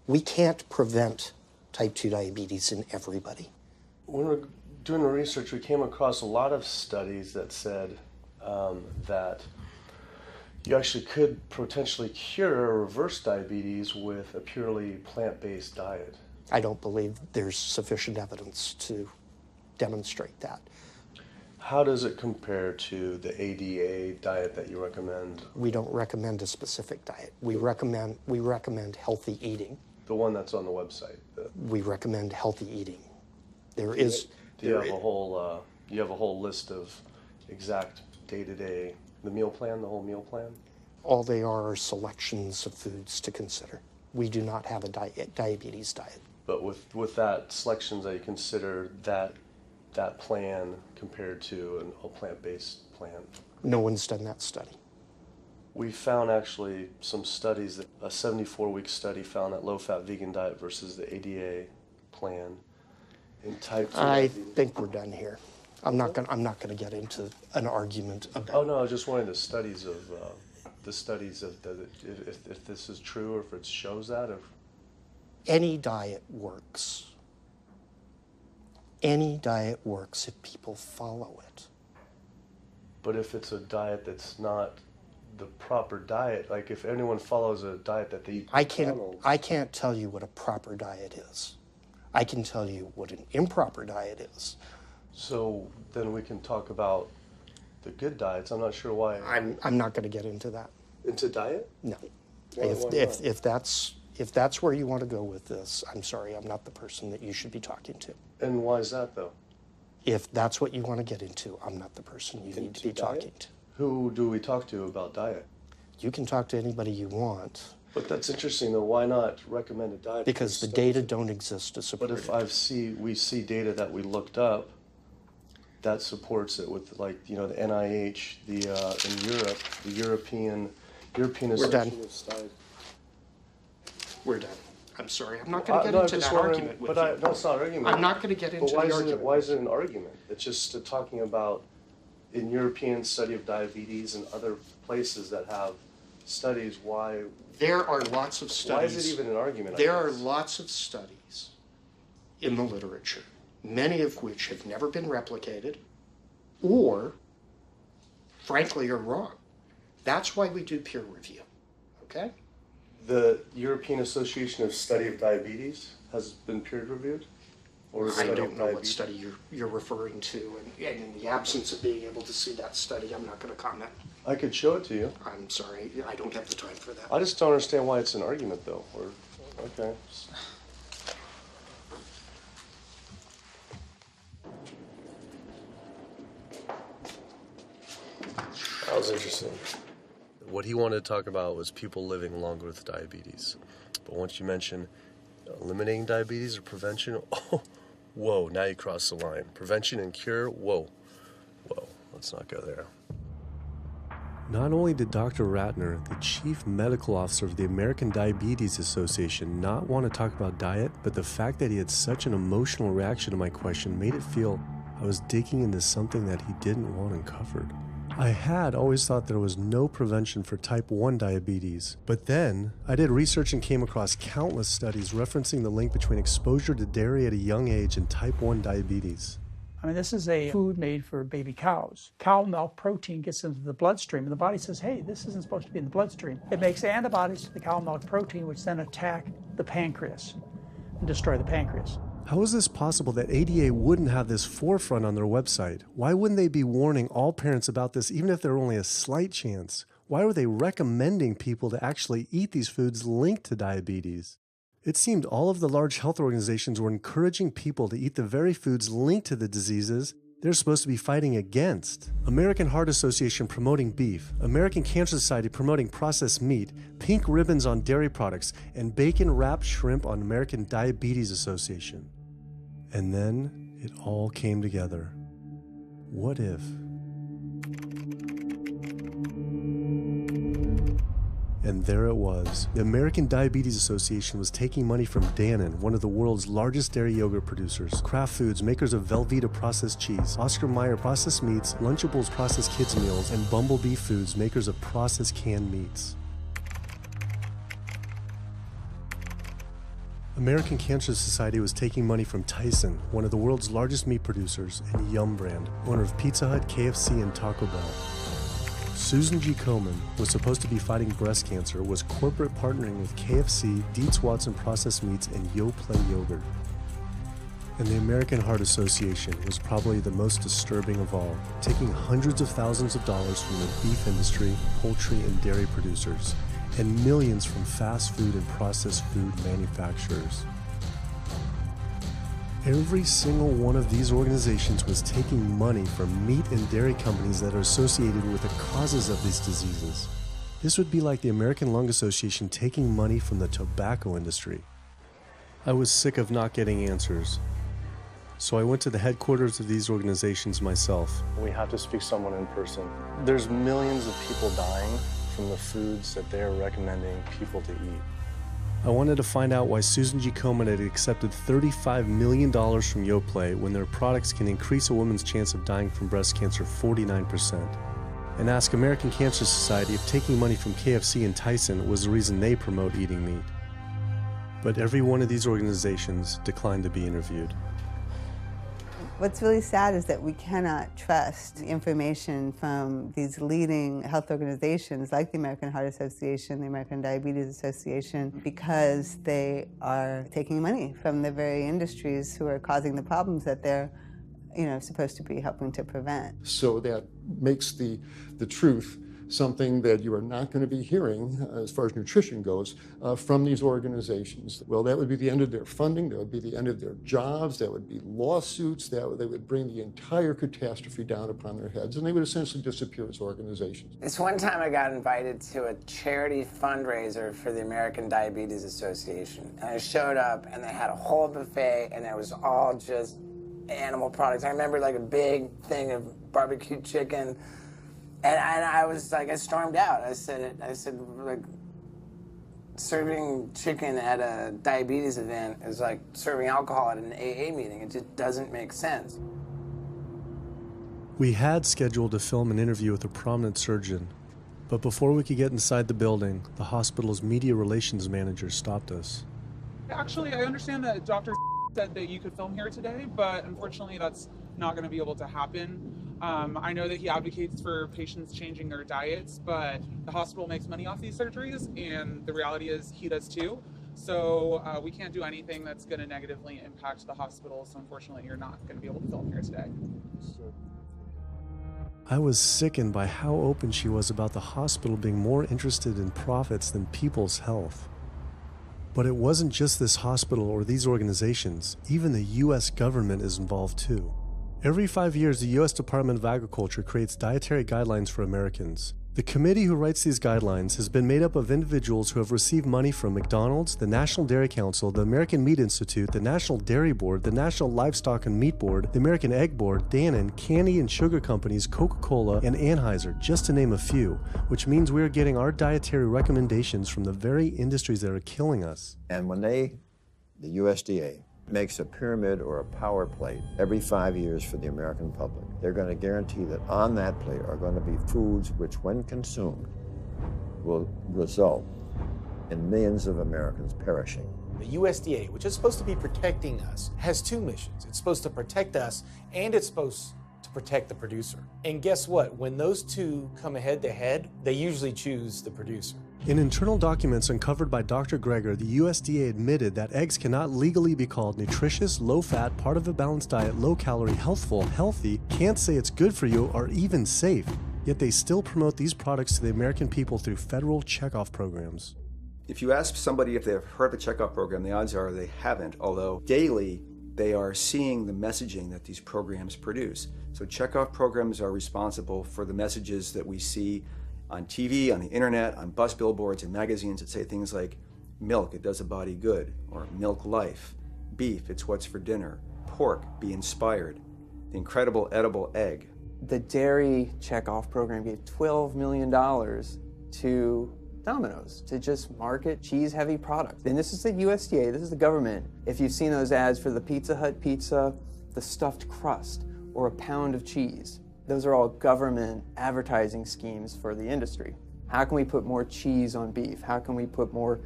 We can't prevent type 2 diabetes in everybody. When we were doing the research, we came across a lot of studies that said that you actually could potentially cure or reverse diabetes with a purely plant-based diet. I don't believe there's sufficient evidence to demonstrate that. How does it compare to the ADA diet that you recommend? We don't recommend a specific diet. We recommend healthy eating. The one that's on the website. We recommend healthy eating. Do you have a whole list of exact day-to-day, the meal plan, the whole meal plan? All they are selections of foods to consider. We do not have a diabetes diet. But with that selections, that you consider that plan compared to a plant-based plan? No one's done that study. We found actually some studies, that a 74-week study found that low-fat vegan diet versus the ADA plan in type 2 I diabetes. think we're done here. I'm not going to get into an argument about. Oh no, I was just wondering the studies of if this is true or if it shows that. Any diet works. Any diet works if people follow it. But if it's a diet that's not the proper diet, like if anyone follows a diet that they eat I can't tell you what a proper diet is. I can tell you what an improper diet is. So then we can talk about the good diets. I'm not sure why. I'm not going to get into that. Into diet? No. Why not? If that's where you want to go with this, I'm sorry, I'm not the person that you should be talking to. And why is that, though? If that's what you want to get into, I'm not the person you need to be talking to. Who do we talk to about diet? You can talk to anybody you want. But that's interesting, though. Why not recommend a diet? Because the data don't exist to support it. But if we see data that we looked up that supports it with, like, you know, the NIH, in Europe, the European Association of Studies. We're done. I'm sorry. I'm not going to get into that argument with you. No, it's not an argument. I'm not going to get into the argument. Why is it an argument? It's just talking about in European study of diabetes and other places that have studies, why... There are lots of studies. Why is it even an argument? There are lots of studies in the literature, many of which have never been replicated or, frankly, are wrong. That's why we do peer review, okay? The European Association of Study of Diabetes has been peer-reviewed? I don't know what study you're referring to, and in the absence of being able to see that study, I'm not going to comment. I could show it to you. I'm sorry, I don't have the time for that. I just don't understand why it's an argument, though. Okay. That was interesting. What he wanted to talk about was people living longer with diabetes. But once you mention eliminating diabetes or prevention, oh, whoa, now you cross the line. Prevention and cure, whoa, let's not go there. Not only did Dr. Ratner, the chief medical officer of the American Diabetes Association, not want to talk about diet, but the fact that he had such an emotional reaction to my question made it feel I was digging into something that he didn't want uncovered. I had always thought there was no prevention for type 1 diabetes, but then I did research and came across countless studies referencing the link between exposure to dairy at a young age and type 1 diabetes. I mean, this is a food made for baby cows. Cow milk protein gets into the bloodstream, and the body says, hey, this isn't supposed to be in the bloodstream. It makes antibodies to the cow milk protein, which then attack the pancreas and destroy the pancreas. How is this possible that ADA wouldn't have this forefront on their website? Why wouldn't they be warning all parents about this, even if there were only a slight chance? Why were they recommending people to actually eat these foods linked to diabetes? It seemed all of the large health organizations were encouraging people to eat the very foods linked to the diseases they're supposed to be fighting against. American Heart Association promoting beef, American Cancer Society promoting processed meat, pink ribbons on dairy products, and bacon-wrapped shrimp on American Diabetes Association. And then it all came together. What if? And there it was. The American Diabetes Association was taking money from Dannon, one of the world's largest dairy yogurt producers, Kraft Foods, makers of Velveeta processed cheese, Oscar Mayer processed meats, Lunchables processed kids meals, and Bumblebee Foods, makers of processed canned meats. American Cancer Society was taking money from Tyson, one of the world's largest meat producers, and Yum Brand, owner of Pizza Hut, KFC, and Taco Bell. Susan G. Komen was supposed to be fighting breast cancer, was corporate partnering with KFC, Dietz Watson Processed Meats, and Yoplait Yogurt. And the American Heart Association was probably the most disturbing of all, taking hundreds of thousands of dollars from the beef industry, poultry, and dairy producers, and millions from fast food and processed food manufacturers. Every single one of these organizations was taking money from meat and dairy companies that are associated with the causes of these diseases. This would be like the American Lung Association taking money from the tobacco industry. I was sick of not getting answers, so I went to the headquarters of these organizations myself. We have to speak to someone in person. There's millions of people dying from the foods that they're recommending people to eat. I wanted to find out why Susan G. Komen had accepted $35 million from Yoplait when their products can increase a woman's chance of dying from breast cancer 49%, and ask American Cancer Society if taking money from KFC and Tyson was the reason they promote eating meat. But every one of these organizations declined to be interviewed. What's really sad is that we cannot trust information from these leading health organizations like the American Heart Association, the American Diabetes Association, because they are taking money from the very industries who are causing the problems that they're supposed to be helping to prevent. So that makes the truth something that you are not going to be hearing, as far as nutrition goes, from these organizations. Well, that would be the end of their funding, that would be the end of their jobs, that would be lawsuits, they would bring the entire catastrophe down upon their heads, and they would essentially disappear as organizations. This one time I got invited to a charity fundraiser for the American Diabetes Association, and I showed up and they had a whole buffet and it was all just animal products. I remember like a big thing of barbecue chicken. And I was like, I stormed out. I said, like, serving chicken at a diabetes event is like serving alcohol at an AA meeting. It just doesn't make sense. We had scheduled to film an interview with a prominent surgeon, but before we could get inside the building, the hospital's media relations manager stopped us. Actually, I understand that Dr. said that you could film here today, but unfortunately that's not going to be able to happen. I know that he advocates for patients changing their diets, but the hospital makes money off these surgeries, and the reality is he does too. So we can't do anything that's going to negatively impact the hospital, so unfortunately you're not going to be able to film here today. I was sickened by how open she was about the hospital being more interested in profits than people's health. But it wasn't just this hospital or these organizations. Even the U.S. government is involved too. Every 5 years, the U.S. Department of Agriculture creates dietary guidelines for Americans. The committee who writes these guidelines has been made up of individuals who have received money from McDonald's, the National Dairy Council, the American Meat Institute, the National Dairy Board, the National Livestock and Meat Board, the American Egg Board, Dannon, candy and sugar companies, Coca-Cola, and Anheuser, just to name a few, which means we are getting our dietary recommendations from the very industries that are killing us. And when the USDA, makes a pyramid or a power plate every 5 years for the American public, they're going to guarantee that on that plate are going to be foods which, when consumed, will result in millions of Americans perishing. The USDA, which is supposed to be protecting us, has two missions. It's supposed to protect us, and it's supposed to protect the producer. And guess what? When those two come head to head, they usually choose the producer. In internal documents uncovered by Dr. Greger, the USDA admitted that eggs cannot legally be called nutritious, low-fat, part of a balanced diet, low-calorie, healthful, healthy, can't say it's good for you, or even safe. Yet they still promote these products to the American people through federal checkoff programs. If you ask somebody if they've heard of the checkoff program, the odds are they haven't, although daily they are seeing the messaging that these programs produce. So checkoff programs are responsible for the messages that we see on TV, on the internet, on bus billboards and magazines that say things like, milk, it does a body good, or milk life, beef, it's what's for dinner, pork, be inspired, the incredible edible egg. The dairy checkoff program gave $12 million to Domino's to just market cheese-heavy products. And this is the USDA, this is the government. If you've seen those ads for the Pizza Hut pizza, the stuffed crust, or a pound of cheese, those are all government advertising schemes for the industry. How can we put more cheese on beef? How can we put more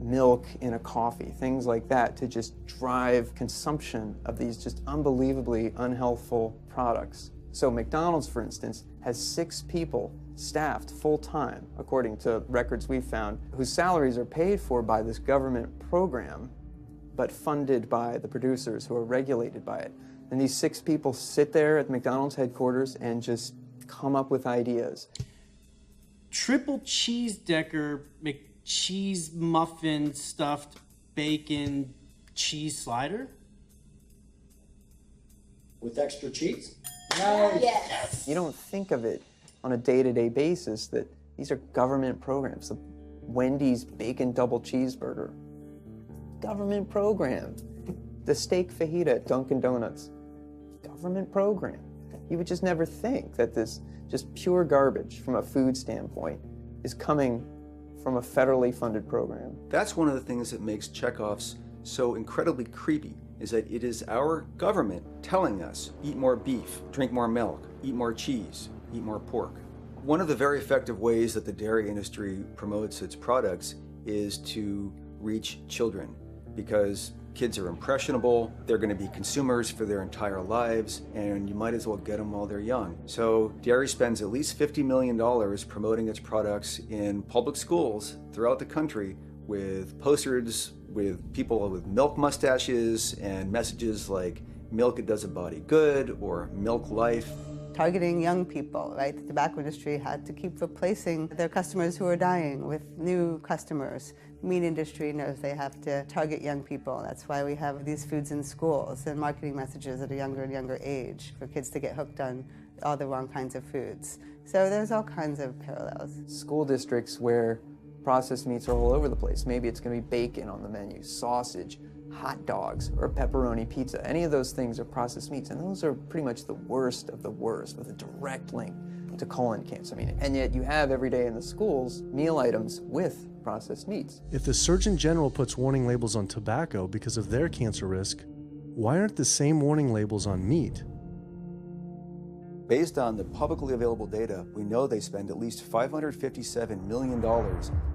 milk in a coffee? Things like that to just drive consumption of these just unbelievably unhealthful products. So McDonald's, for instance, has 6 people staffed full-time, according to records we found, whose salaries are paid for by this government program, but funded by the producers who are regulated by it. And these 6 people sit there at McDonald's headquarters and just come up with ideas. Triple cheese decker McCheese muffin stuffed bacon cheese slider? With extra cheese? Nice. Yes. You don't think of it on a day-to-day basis that these are government programs. The Wendy's bacon double cheeseburger, government program. The steak fajita at Dunkin' Donuts, government program. You would just never think that this just pure garbage from a food standpoint is coming from a federally funded program. That's one of the things that makes checkoffs so incredibly creepy, is that it is our government telling us, eat more beef, drink more milk, eat more cheese, eat more pork. One of the very effective ways that the dairy industry promotes its products is to reach children because kids are impressionable, they're going to be consumers for their entire lives, and you might as well get them while they're young. So dairy spends at least $50 million promoting its products in public schools throughout the country with posters with people with milk mustaches and messages like milk, it does a body good, or milk life. Targeting young people, right? The tobacco industry had to keep replacing their customers who are dying with new customers. The meat industry knows they have to target young people. That's why we have these foods in schools and marketing messages at a younger and younger age for kids to get hooked on all the wrong kinds of foods. So there's all kinds of parallels. School districts where processed meats are all over the place. Maybe it's going to be bacon on the menu, sausage, hot dogs, or pepperoni pizza. Any of those things are processed meats, and those are pretty much the worst of the worst with a direct link to colon cancer. And yet you have every day in the schools meal items with processed meats. If the Surgeon General puts warning labels on tobacco because of their cancer risk, why aren't the same warning labels on meat? Based on the publicly available data, we know they spend at least $557 million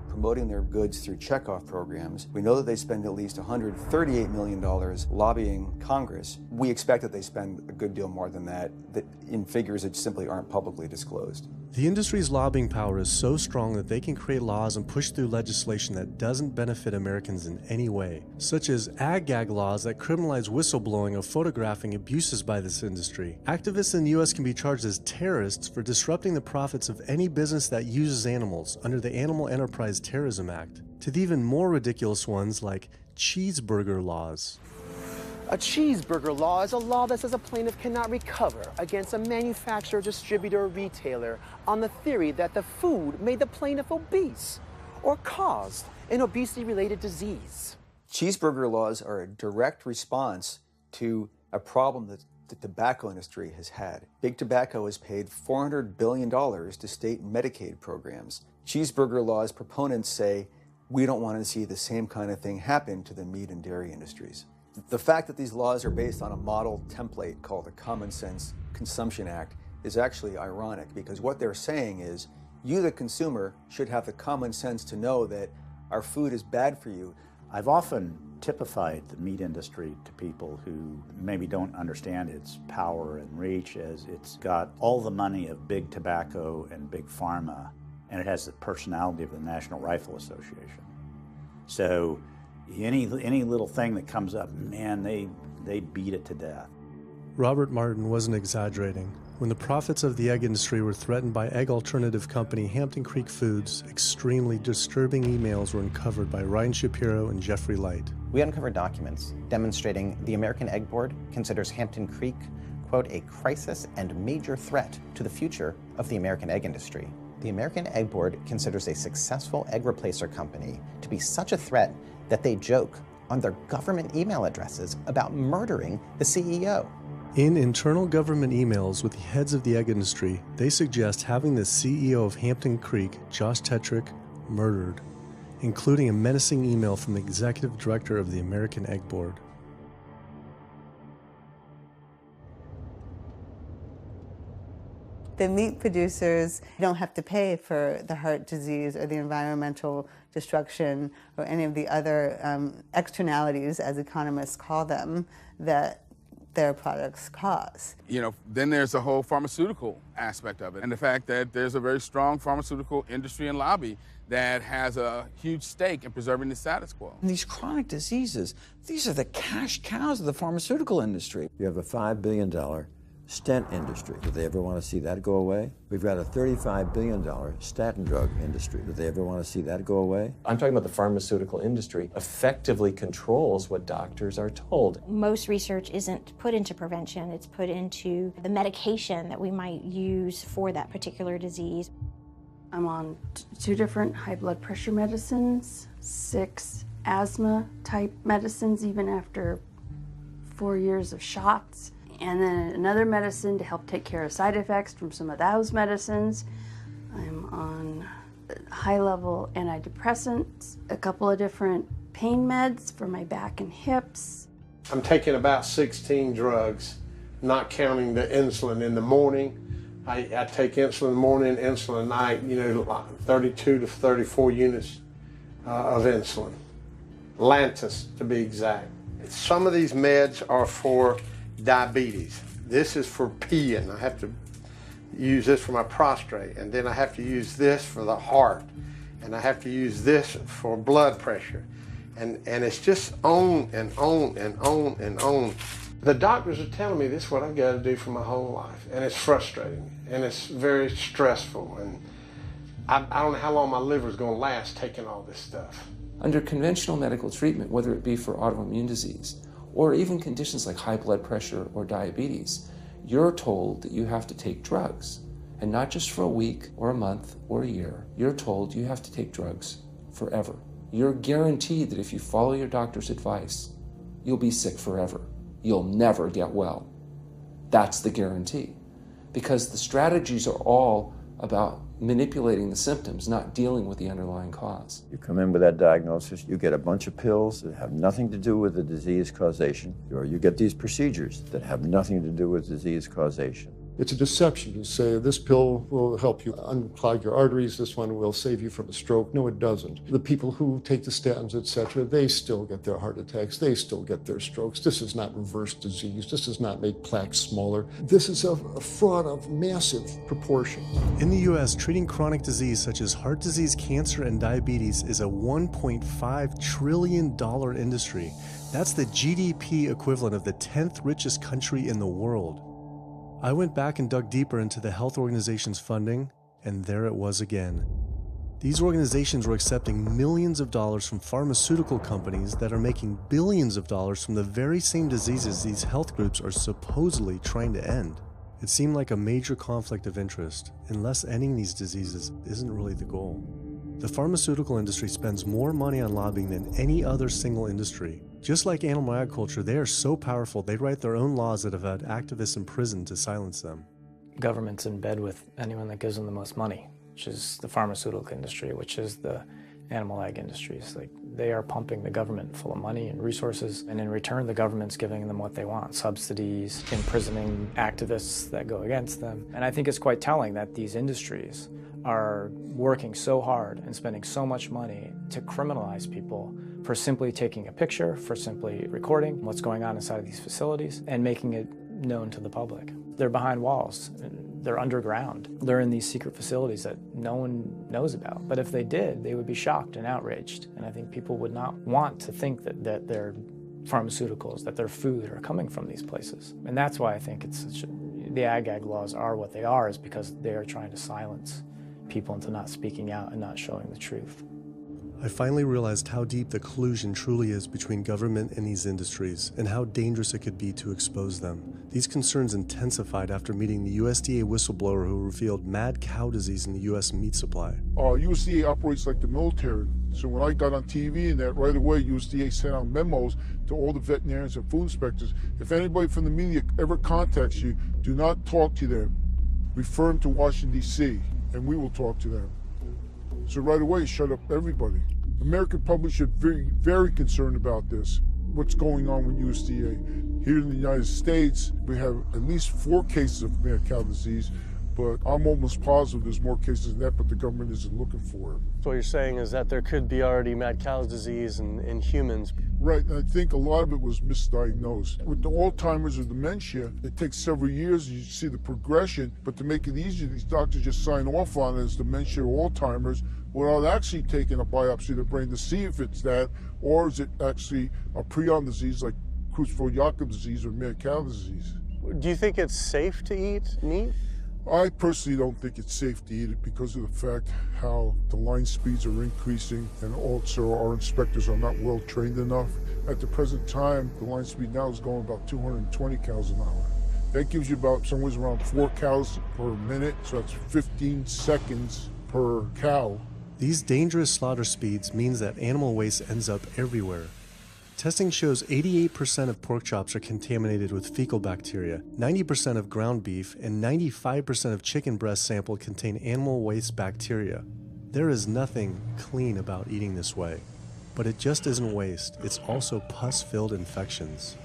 promoting their goods through checkoff programs. We know that they spend at least $138 million lobbying Congress. We expect that they spend a good deal more than that in figures that simply aren't publicly disclosed. The industry's lobbying power is so strong that they can create laws and push through legislation that doesn't benefit Americans in any way, such as ag-gag laws that criminalize whistleblowing of photographing abuses by this industry. Activists in the U.S. can be charged as terrorists for disrupting the profits of any business that uses animals under the Animal Enterprise Terrorism Act, to the even more ridiculous ones like cheeseburger laws. A cheeseburger law is a law that says a plaintiff cannot recover against a manufacturer, distributor, or retailer on the theory that the food made the plaintiff obese or caused an obesity-related disease. Cheeseburger laws are a direct response to a problem that the tobacco industry has had. Big Tobacco has paid $400 billion to state Medicaid programs. Cheeseburger laws proponents say, we don't want to see the same kind of thing happen to the meat and dairy industries. The fact that these laws are based on a model template called the Common Sense Consumption Act is actually ironic, because what they're saying is you, the consumer, should have the common sense to know that our food is bad for you. I've often typified the meat industry to people who maybe don't understand its power and reach, as it's got all the money of big tobacco and big pharma, and it has the personality of the National Rifle Association. So any little thing that comes up, man, they beat it to death. Robert Martin wasn't exaggerating. When the profits of the egg industry were threatened by egg alternative company Hampton Creek Foods, extremely disturbing emails were uncovered by Ryan Shapiro and Jeffrey Light. We uncovered documents demonstrating the American Egg Board considers Hampton Creek, quote, a crisis and major threat to the future of the American egg industry. The American Egg Board considers a successful egg replacer company to be such a threat that they joke on their government email addresses about murdering the CEO. In internal government emails with the heads of the egg industry, they suggest having the CEO of Hampton Creek, Josh Tetrick, murdered, including a menacing email from the executive director of the American Egg Board. The meat producers don't have to pay for the heart disease or the environmental destruction or any of the other externalities, as economists call them, that their products cause. You know, then there's the whole pharmaceutical aspect of it, and the fact that there's a very strong pharmaceutical industry and lobby that has a huge stake in preserving the status quo. These chronic diseases, these are the cash cows of the pharmaceutical industry. You have a $5 billion stent industry. Do they ever want to see that go away? We've got a $35 billion statin drug industry. Do they ever want to see that go away? I'm talking about the pharmaceutical industry effectively controls what doctors are told. Most research isn't put into prevention, it's put into the medication that we might use for that particular disease. I'm on 2 different high blood pressure medicines, 6 asthma type medicines, even after 4 years of shots. And then another medicine to help take care of side effects from some of those medicines. I'm on high-level antidepressants, a couple of different pain meds for my back and hips. I'm taking about 16 drugs, not counting the insulin in the morning. I take insulin in the morning, insulin at night, 32 to 34 units of insulin. Lantus to be exact. Some of these meds are for diabetes. This is for peeing. I have to use this for my prostate, and then I have to use this for the heart, and I have to use this for blood pressure. And it's just on and on and on and on. The doctors are telling me this is what I've got to do for my whole life, and it's frustrating, and it's very stressful, and I don't know how long my liver is going to last taking all this stuff. Under conventional medical treatment, whether it be for autoimmune disease or even conditions like high blood pressure or diabetes, you're told that you have to take drugs, and not just for a week or a month or a year. You're told you have to take drugs forever. You're guaranteed that if you follow your doctor's advice, you'll be sick forever. You'll never get well. That's the guarantee. Because the strategies are all about manipulating the symptoms, not dealing with the underlying cause. You come in with that diagnosis, you get a bunch of pills that have nothing to do with the disease causation, or you get these procedures that have nothing to do with disease causation. It's a deception to say this pill will help you unclog your arteries, this one will save you from a stroke. No, it doesn't. The people who take the statins, etc., they still get their heart attacks, they still get their strokes. This does not reverse disease. This does not make plaques smaller. This is a fraud of massive proportions. In the U.S., treating chronic disease such as heart disease, cancer, and diabetes is a $1.5 trillion industry. That's the GDP equivalent of the 10th richest country in the world. I went back and dug deeper into the health organization's funding, and there it was again. These organizations were accepting millions of dollars from pharmaceutical companies that are making billions of dollars from the very same diseases these health groups are supposedly trying to end. It seemed like a major conflict of interest, unless ending these diseases isn't really the goal. The pharmaceutical industry spends more money on lobbying than any other single industry. Just like animal agriculture, they are so powerful they write their own laws that have had activists in prison to silence them. Government's in bed with anyone that gives them the most money, which is the pharmaceutical industry, which is the animal ag industries. Like, they are pumping the government full of money and resources, and in return the government's giving them what they want: subsidies, imprisoning activists that go against them. And I think it's quite telling that these industries are working so hard and spending so much money to criminalize people for simply taking a picture, for simply recording what's going on inside of these facilities and making it known to the public. They're behind walls, they're underground, they're in these secret facilities that no one knows about. But if they did, they would be shocked and outraged. And I think people would not want to think that their pharmaceuticals, that their food are coming from these places. And that's why I think the ag laws are what they are, is because they are trying to silence people into not speaking out and not showing the truth. I finally realized how deep the collusion truly is between government and these industries, and how dangerous it could be to expose them. These concerns intensified after meeting the USDA whistleblower who revealed mad cow disease in the U.S. meat supply. USDA operates like the military. So when I got on TV and that, right away USDA sent out memos to all the veterinarians and food inspectors. If anybody from the media ever contacts you, do not talk to them. Refer them to Washington, D.C., and we will talk to them. So right away, shut up everybody. American public should be very concerned about this, what's going on with USDA. Here in the United States, we have at least 4 cases of mad cow disease, but I'm almost positive there's more cases than that, but the government isn't looking for it. So what you're saying is that there could be already mad cow disease in humans. Right, and I think a lot of it was misdiagnosed. With the Alzheimer's or dementia, it takes several years, you see the progression, but to make it easier, these doctors just sign off on it as dementia or Alzheimer's without actually taking a biopsy of the brain to see if it's that, or is it actually a prion disease like Creutzfeldt-Jakob disease or mad cow disease. Do you think it's safe to eat meat? I personally don't think it's safe to eat it because of the fact how the line speeds are increasing, and also our inspectors are not well trained enough. At the present time, the line speed now is going about 220 cows an hour. That gives you about somewhere around 4 cows per minute, so that's 15 seconds per cow. These dangerous slaughter speeds means that animal waste ends up everywhere. Testing shows 88% of pork chops are contaminated with fecal bacteria, 90% of ground beef, and 95% of chicken breast sample contain animal waste bacteria. There is nothing clean about eating this way. But it just isn't waste, it's also pus-filled infections.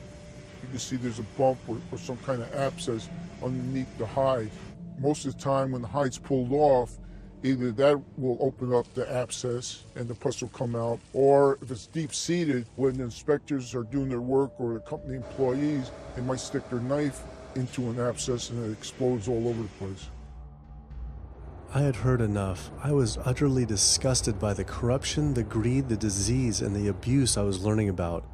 You can see there's a bump or some kind of abscess underneath the hide. Most of the time when the hide's pulled off, Either that will open up the abscess and the pus will come out, or if it's deep-seated, when the inspectors are doing their work or the company employees, they might stick their knife into an abscess and it explodes all over the place. I had heard enough. I was utterly disgusted by the corruption, the greed, the disease, and the abuse I was learning about.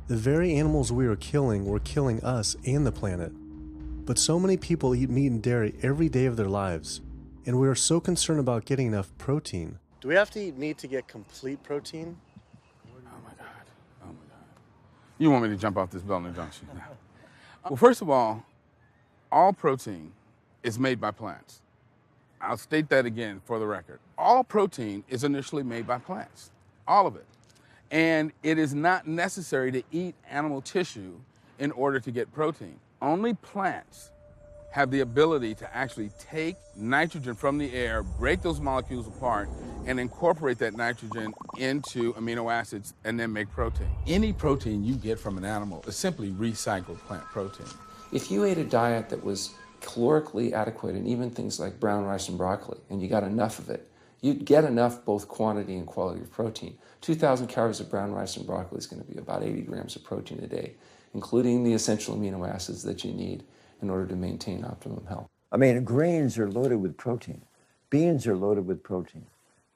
The very animals we were killing us and the planet. But so many people eat meat and dairy every day of their lives, and we are so concerned about getting enough protein. Do we have to eat meat to get complete protein? Oh my God. You want me to jump off this Beltline junction now? Well, first of all protein is made by plants. I'll state that again for the record. All protein is initially made by plants, all of it. And it is not necessary to eat animal tissue in order to get protein. Only plants have the ability to actually take nitrogen from the air, break those molecules apart, and incorporate that nitrogen into amino acids and then make protein. Any protein you get from an animal is simply recycled plant protein. If you ate a diet that was calorically adequate, and even things like brown rice and broccoli, and you got enough of it, you'd get enough both quantity and quality of protein. 2,000 calories of brown rice and broccoli is going to be about 80 grams of protein a day, including the essential amino acids that you need in order to maintain optimum health. I mean, grains are loaded with protein. Beans are loaded with protein.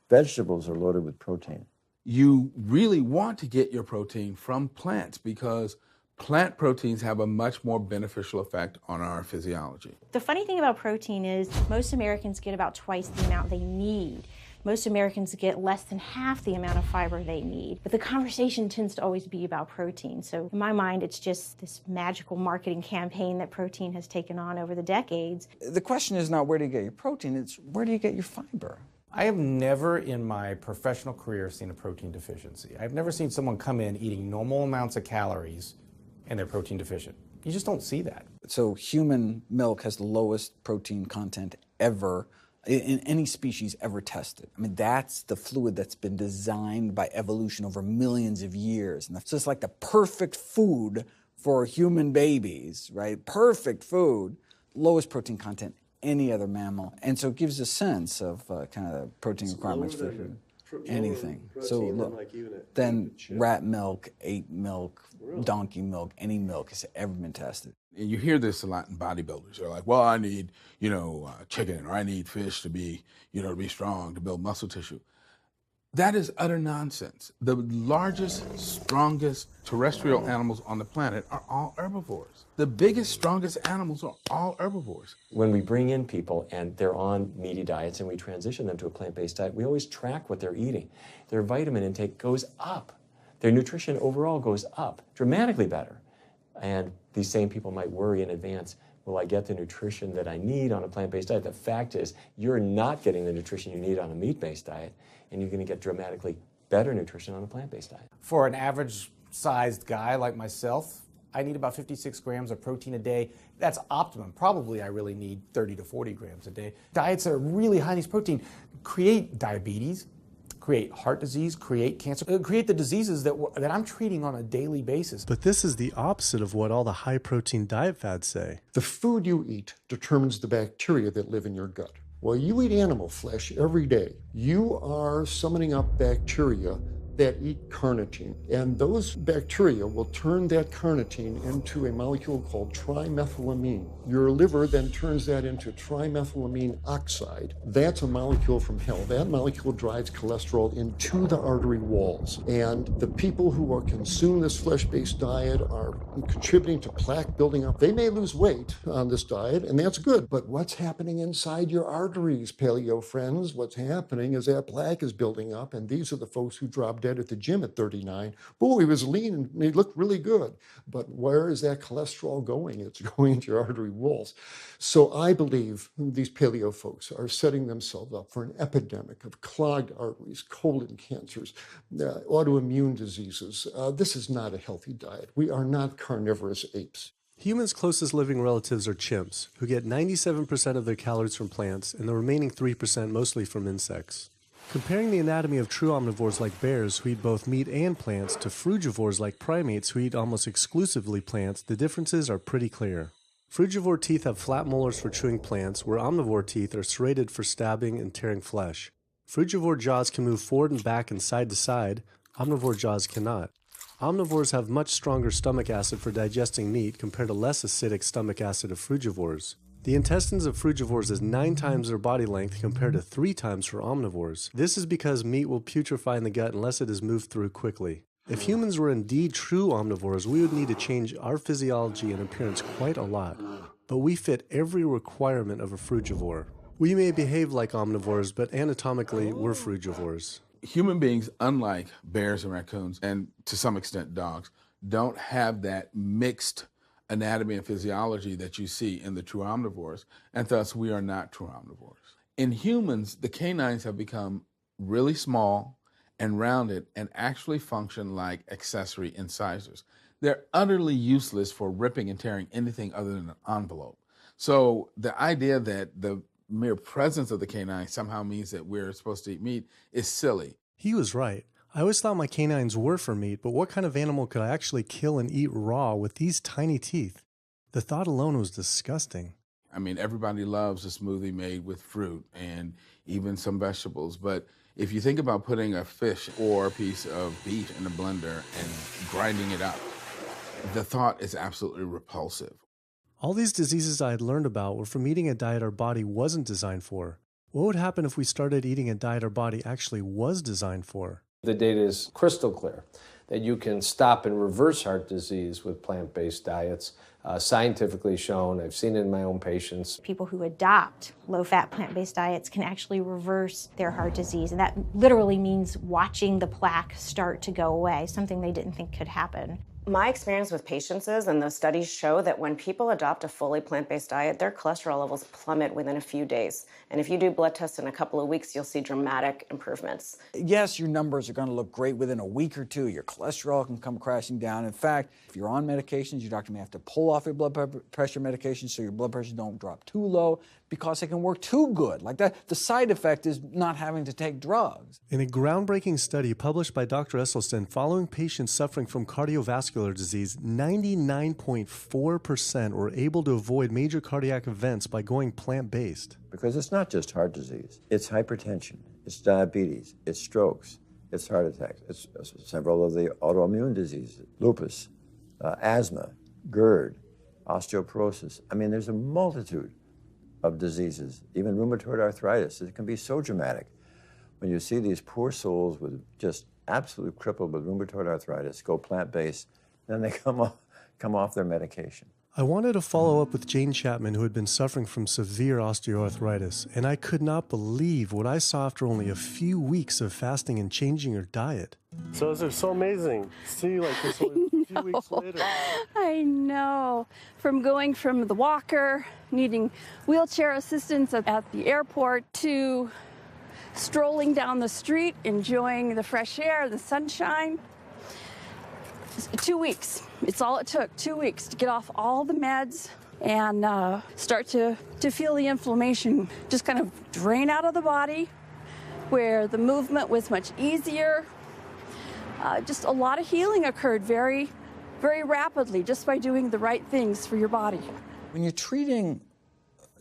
Vegetables are loaded with protein. You really want to get your protein from plants because plant proteins have a much more beneficial effect on our physiology. The funny thing about protein is most Americans get about twice the amount they need. Most Americans get less than half the amount of fiber they need. But the conversation tends to always be about protein. So in my mind, it's just this magical marketing campaign that protein has taken on over the decades. The question is not where do you get your protein, it's where do you get your fiber? I have never in my professional career seen a protein deficiency. I've never seen someone come in eating normal amounts of calories and they're protein deficient. You just don't see that. So human milk has the lowest protein content ever in any species ever tested. I mean, that's the fluid that's been designed by evolution over millions of years. And so it's like the perfect food for human babies, right? Perfect food, lowest protein content any other mammal. And so it gives a sense of kind of the protein requirements for anything. So then rat milk, ape milk, donkey milk, any milk has ever been tested. And you hear this a lot in bodybuilders. They're like, well, I need, chicken, or I need fish to be, to be strong, to build muscle tissue. That is utter nonsense. The largest, strongest terrestrial animals on the planet are all herbivores. The biggest, strongest animals are all herbivores. When we bring in people and they're on meaty diets and we transition them to a plant-based diet, we always track what they're eating. Their vitamin intake goes up. Their nutrition overall goes up, dramatically better. And these same people might worry in advance, will I get the nutrition that I need on a plant-based diet? The fact is, you're not getting the nutrition you need on a meat-based diet, and you're going to get dramatically better nutrition on a plant-based diet. For an average-sized guy like myself, I need about 56 grams of protein a day. That's optimum. Probably I really need 30 to 40 grams a day. Diets that are really high in these protein create diabetes, create heart disease, create cancer, create the diseases that I'm treating on a daily basis. But this is the opposite of what all the high-protein diet fads say. The food you eat determines the bacteria that live in your gut. Well, you eat animal flesh every day. You are summoning up bacteria that eat carnitine. And those bacteria will turn that carnitine into a molecule called trimethylamine. Your liver then turns that into trimethylamine oxide. That's a molecule from hell. That molecule drives cholesterol into the artery walls. And the people who are consuming this flesh-based diet are contributing to plaque building up. They may lose weight on this diet, and that's good. But what's happening inside your arteries, paleo friends? What's happening is that plaque is building up, and these are the folks who drop dead at the gym at 39. Boy, he was lean and he looked really good. But where is that cholesterol going? It's going into your artery walls. So I believe these paleo folks are setting themselves up for an epidemic of clogged arteries, colon cancers, autoimmune diseases. This is not a healthy diet. We are not carnivorous apes. Humans' closest living relatives are chimps, who get 97% of their calories from plants and the remaining 3% mostly from insects. Comparing the anatomy of true omnivores like bears, who eat both meat and plants, to frugivores like primates, who eat almost exclusively plants, the differences are pretty clear. Frugivore teeth have flat molars for chewing plants, where omnivore teeth are serrated for stabbing and tearing flesh. Frugivore jaws can move forward and back and side to side. Omnivore jaws cannot. Omnivores have much stronger stomach acid for digesting meat compared to less acidic stomach acid of frugivores. The intestines of frugivores is 9 times their body length compared to 3 times for omnivores. This is because meat will putrefy in the gut unless it is moved through quickly. If humans were indeed true omnivores, we would need to change our physiology and appearance quite a lot. But we fit every requirement of a frugivore. We may behave like omnivores, but anatomically, we're frugivores. Human beings, unlike bears and raccoons, and to some extent dogs, don't have that mixed anatomy and physiology that you see in the true omnivores, and thus we are not true omnivores. In humans, the canines have become really small and rounded and actually function like accessory incisors. They're utterly useless for ripping and tearing anything other than an envelope. So the idea that the mere presence of the canine somehow means that we're supposed to eat meat is silly. He was right. I always thought my canines were for meat, but what kind of animal could I actually kill and eat raw with these tiny teeth? The thought alone was disgusting. I mean, everybody loves a smoothie made with fruit and even some vegetables, but if you think about putting a fish or a piece of beef in a blender and grinding it up, the thought is absolutely repulsive. All these diseases I had learned about were from eating a diet our body wasn't designed for. What would happen if we started eating a diet our body actually was designed for? The data is crystal clear that you can stop and reverse heart disease with plant-based diets, scientifically shown. I've seen it in my own patients. People who adopt low-fat plant-based diets can actually reverse their heart disease, and that literally means watching the plaque start to go away, something they didn't think could happen. My experience with patients is, and the studies show, that when people adopt a fully plant-based diet, their cholesterol levels plummet within a few days. And if you do blood tests in a couple of weeks, you'll see dramatic improvements. Yes, your numbers are going to look great within a week or two. Your cholesterol can come crashing down. In fact, if you're on medications, your doctor may have to pull off your blood pressure medications so your blood pressure don't drop too low because it can work too good. Like that, the side effect is not having to take drugs. In a groundbreaking study published by Dr. Esselstyn following patients suffering from cardiovascular disease, 99.4% were able to avoid major cardiac events by going plant-based. Because it's not just heart disease. It's hypertension, it's diabetes, it's strokes, it's heart attacks, it's several of the autoimmune diseases, lupus, asthma, GERD, osteoporosis. I mean, there's a multitude of diseases, even rheumatoid arthritis. It can be so dramatic. When you see these poor souls with just absolutely crippled with rheumatoid arthritis go plant-based, then they come off their medication. I wanted to follow up with Jane Chapman, who had been suffering from severe osteoarthritis, and I could not believe what I saw after only a few weeks of fasting and changing her diet. So it's so amazing to see like this only a few weeks later. I know. From going from the walker, needing wheelchair assistance at the airport, to strolling down the street, enjoying the fresh air, the sunshine. 2 weeks. It's all it took, 2 weeks to get off all the meds and start to feel the inflammation just kind of drain out of the body, where the movement was much easier. Just a lot of healing occurred very, very rapidly just by doing the right things for your body. When you're treating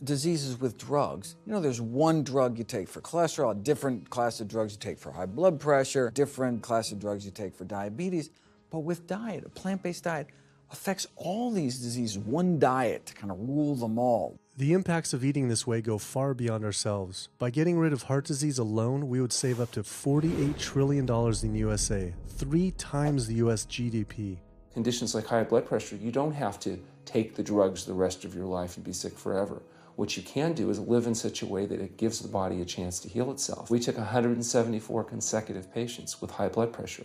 diseases with drugs, you know, there's one drug you take for cholesterol, a different class of drugs you take for high blood pressure, different class of drugs you take for diabetes. But with diet, a plant-based diet affects all these diseases, one diet to kind of rule them all. The impacts of eating this way go far beyond ourselves. By getting rid of heart disease alone, we would save up to $48 trillion in the USA, 3 times the US GDP. Conditions like high blood pressure, you don't have to take the drugs the rest of your life and be sick forever. What you can do is live in such a way that it gives the body a chance to heal itself. We took 174 consecutive patients with high blood pressure,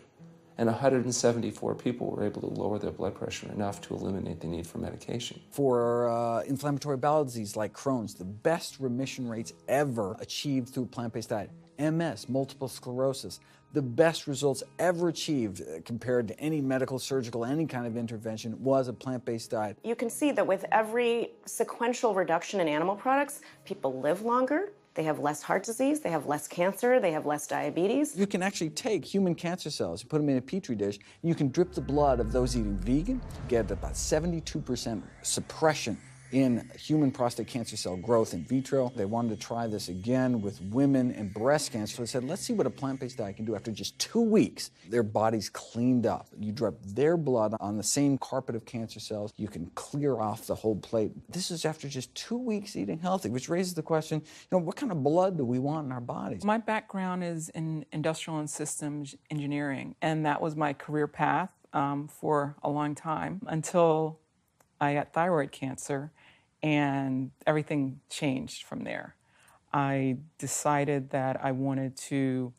and 174 people were able to lower their blood pressure enough to eliminate the need for medication. For inflammatory bowel disease like Crohn's, the best remission rates ever achieved through a plant-based diet. MS, multiple sclerosis, the best results ever achieved compared to any medical, surgical, any kind of intervention was a plant-based diet. You can see that with every sequential reduction in animal products, people live longer, they have less heart disease, they have less cancer, they have less diabetes. You can actually take human cancer cells, you put them in a petri dish, and you can drip the blood of those eating vegan, get about 72% suppression in human prostate cancer cell growth in vitro. They wanted to try this again with women and breast cancer. So they said, let's see what a plant-based diet can do. After just 2 weeks, their bodies cleaned up. You drop their blood on the same carpet of cancer cells. You can clear off the whole plate. This is after just 2 weeks eating healthy, which raises the question, what kind of blood do we want in our bodies? My background is in industrial and systems engineering, and that was my career path for a long time until I got thyroid cancer, and everything changed from there. I decided that I wanted to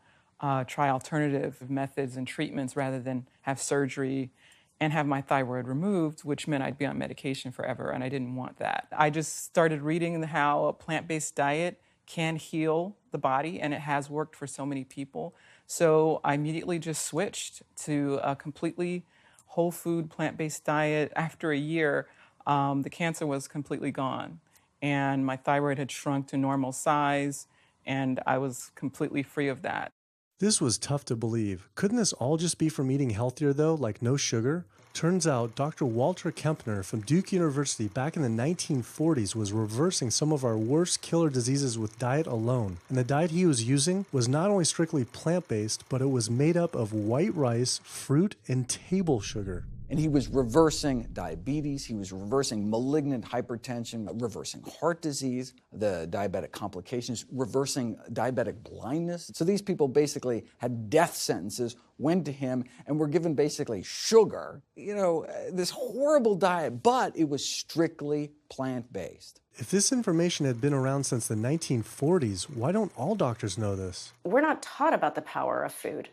try alternative methods and treatments rather than have surgery and have my thyroid removed, which meant I'd be on medication forever, and I didn't want that. I just started reading how a plant-based diet can heal the body, and it has worked for so many people. So I immediately just switched to a completely whole food plant-based diet. After a year, the cancer was completely gone, and my thyroid had shrunk to normal size, and I was completely free of that. This was tough to believe. Couldn't this all just be from eating healthier though, like no sugar? Turns out Dr. Walter Kempner from Duke University back in the 1940s was reversing some of our worst killer diseases with diet alone. And the diet he was using was not only strictly plant-based, but it was made up of white rice, fruit, and table sugar. And he was reversing diabetes, he was reversing malignant hypertension, reversing heart disease, the diabetic complications, reversing diabetic blindness. So these people basically had death sentences, went to him, and were given basically sugar, this horrible diet, but it was strictly plant-based. If this information had been around since the 1940s, why don't all doctors know this? We're not taught about the power of food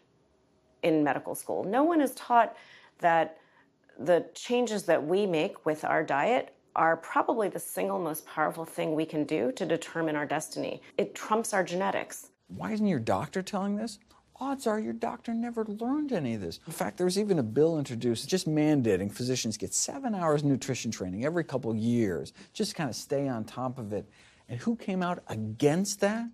in medical school. No one is taught that the changes that we make with our diet are probably the single most powerful thing we can do to determine our destiny. It trumps our genetics. Why isn't your doctor telling this? Odds are your doctor never learned any of this. In fact, there was even a bill introduced just mandating physicians get 7 hours nutrition training every couple years, just to kind of stay on top of it. And who came out against that?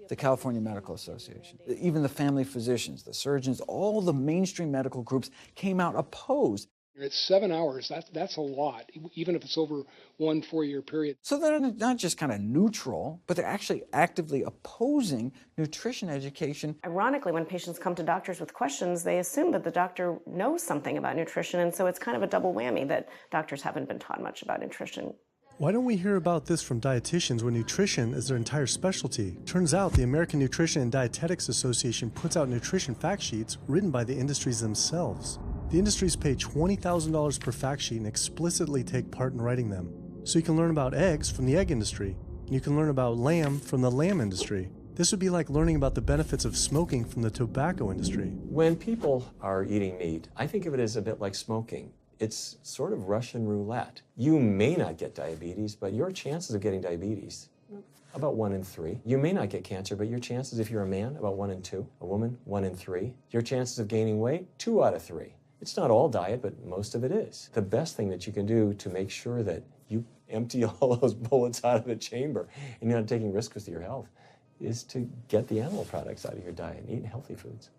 The California Medical Association. Even the family physicians, the surgeons, all the mainstream medical groups came out opposed. It's 7 hours. That's a lot, even if it's over 1 4-year period. So they're not just kind of neutral, but they're actually actively opposing nutrition education. Ironically, when patients come to doctors with questions, they assume that the doctor knows something about nutrition, and so it's kind of a double whammy that doctors haven't been taught much about nutrition. Why don't we hear about this from dietitians when nutrition is their entire specialty? Turns out the American Nutrition and Dietetics Association puts out nutrition fact sheets written by the industries themselves. The industries pay $20,000 per fact sheet and explicitly take part in writing them. So you can learn about eggs from the egg industry, and you can learn about lamb from the lamb industry. This would be like learning about the benefits of smoking from the tobacco industry. When people are eating meat, I think of it as a bit like smoking. It's sort of Russian roulette. You may not get diabetes, but your chances of getting diabetes, about 1 in 3. You may not get cancer, but your chances, if you're a man, about 1 in 2. A woman, 1 in 3. Your chances of gaining weight, 2 out of 3. It's not all diet, but most of it is. The best thing that you can do to make sure that you empty all those bullets out of the chamber and you're not taking risks with your health is to get the animal products out of your diet and eat healthy foods.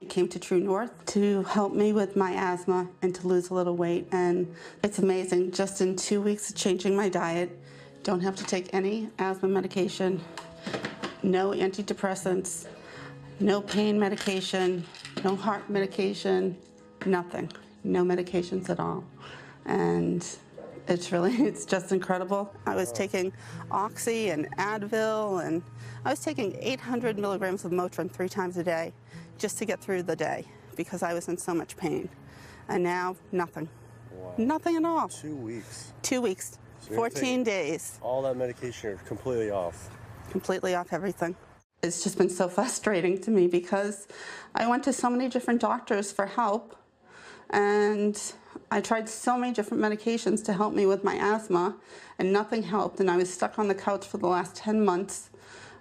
I came to True North to help me with my asthma and to lose a little weight, and it's amazing. Just in 2 weeks of changing my diet, don't have to take any asthma medication, no antidepressants, no pain medication, no heart medication, nothing, no medications at all. And it's just incredible. I was taking Oxy and Advil, and I was taking 800 milligrams of Motrin 3 times a day just to get through the day because I was in so much pain. And now, nothing. Wow. Nothing at all. 2 weeks. 2 weeks, So 14 days. All that medication, you're completely off. Completely off everything. It's just been so frustrating to me because I went to so many different doctors for help, and I tried so many different medications to help me with my asthma, and nothing helped, and I was stuck on the couch for the last 10 months,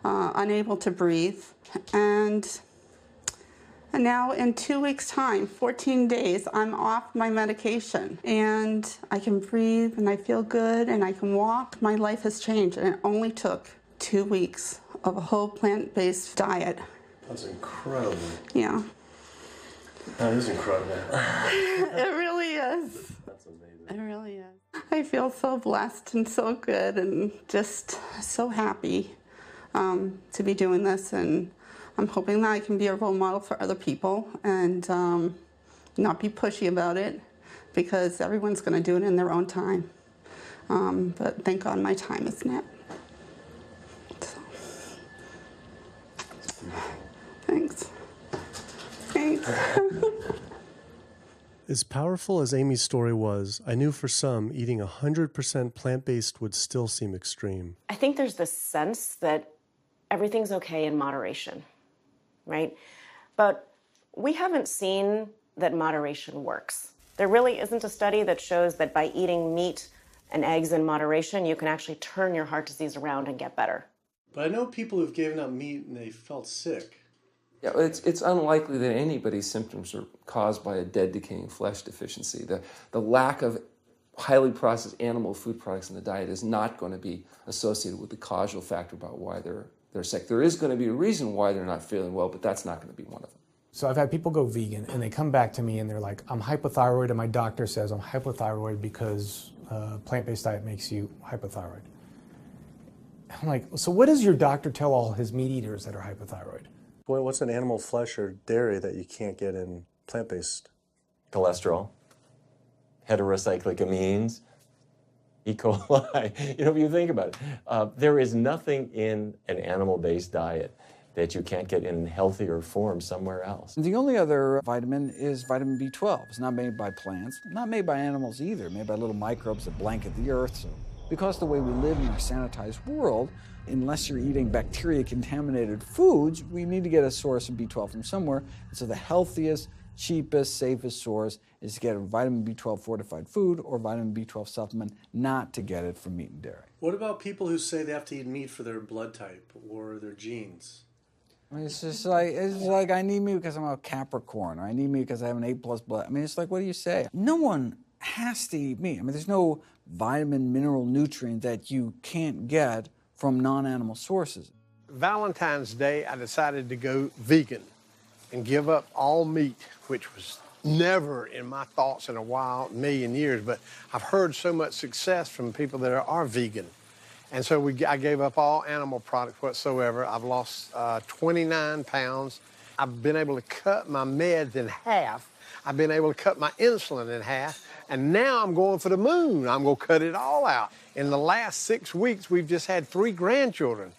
unable to breathe. And now in 2 weeks' time, 14 days, I'm off my medication, and I can breathe, and I feel good, and I can walk. My life has changed, and it only took 2 weeks of a whole plant-based diet. That's incredible. Yeah. That is incredible. It really is. That's amazing. It really is. I feel so blessed and so good and just so happy to be doing this, and I'm hoping that I can be a role model for other people and not be pushy about it, because everyone's going to do it in their own time. But thank God my time is now. So. Thanks. Thanks. As powerful as Amy's story was, I knew for some, eating 100% plant-based would still seem extreme. I think there's this sense that everything's okay in moderation, right? But we haven't seen that moderation works. There really isn't a study that shows that by eating meat and eggs in moderation, you can actually turn your heart disease around and get better. But I know people who've given up meat and they felt sick. Yeah, it's unlikely that anybody's symptoms are caused by a dead, decaying flesh deficiency. The lack of highly processed animal food products in the diet is not going to be associated with the causal factor about why they're sick. There is going to be a reason why they're not feeling well, but that's not going to be one of them. So I've had people go vegan, and they come back to me, and they're like, I'm hypothyroid, and my doctor says I'm hypothyroid because plant-based diet makes you hypothyroid. I'm like, so what does your doctor tell all his meat eaters that are hypothyroid? Boy, what's an animal flesh or dairy that you can't get in plant-based? Cholesterol, heterocyclic amines, E. coli. You know, if you think about it, there is nothing in an animal-based diet that you can't get in healthier form somewhere else. The only other vitamin is vitamin B12. It's not made by plants, not made by animals either, made by little microbes that blanket the earth. So because the way we live in our sanitized world, unless you're eating bacteria-contaminated foods, we need to get a source of B12 from somewhere. And so the healthiest, cheapest, safest source is to get a vitamin B12 fortified food or vitamin B12 supplement, not to get it from meat and dairy. What about people who say they have to eat meat for their blood type or their genes? I mean, it's just like I need meat because I'm a Capricorn, or I need meat because I have an A+ blood. I mean, it's like, what do you say? No one has to eat meat. I mean, there's no vitamin, mineral, nutrient that you can't get from non-animal sources. Valentine's Day, I decided to go vegan and give up all meat, which was never in my thoughts in a million years, but I've heard so much success from people that are vegan. And so I gave up all animal products whatsoever. I've lost 29 pounds. I've been able to cut my meds in half. I've been able to cut my insulin in half. And now I'm going for the moon. I'm going to cut it all out. In the last 6 weeks, we've just had 3 grandchildren.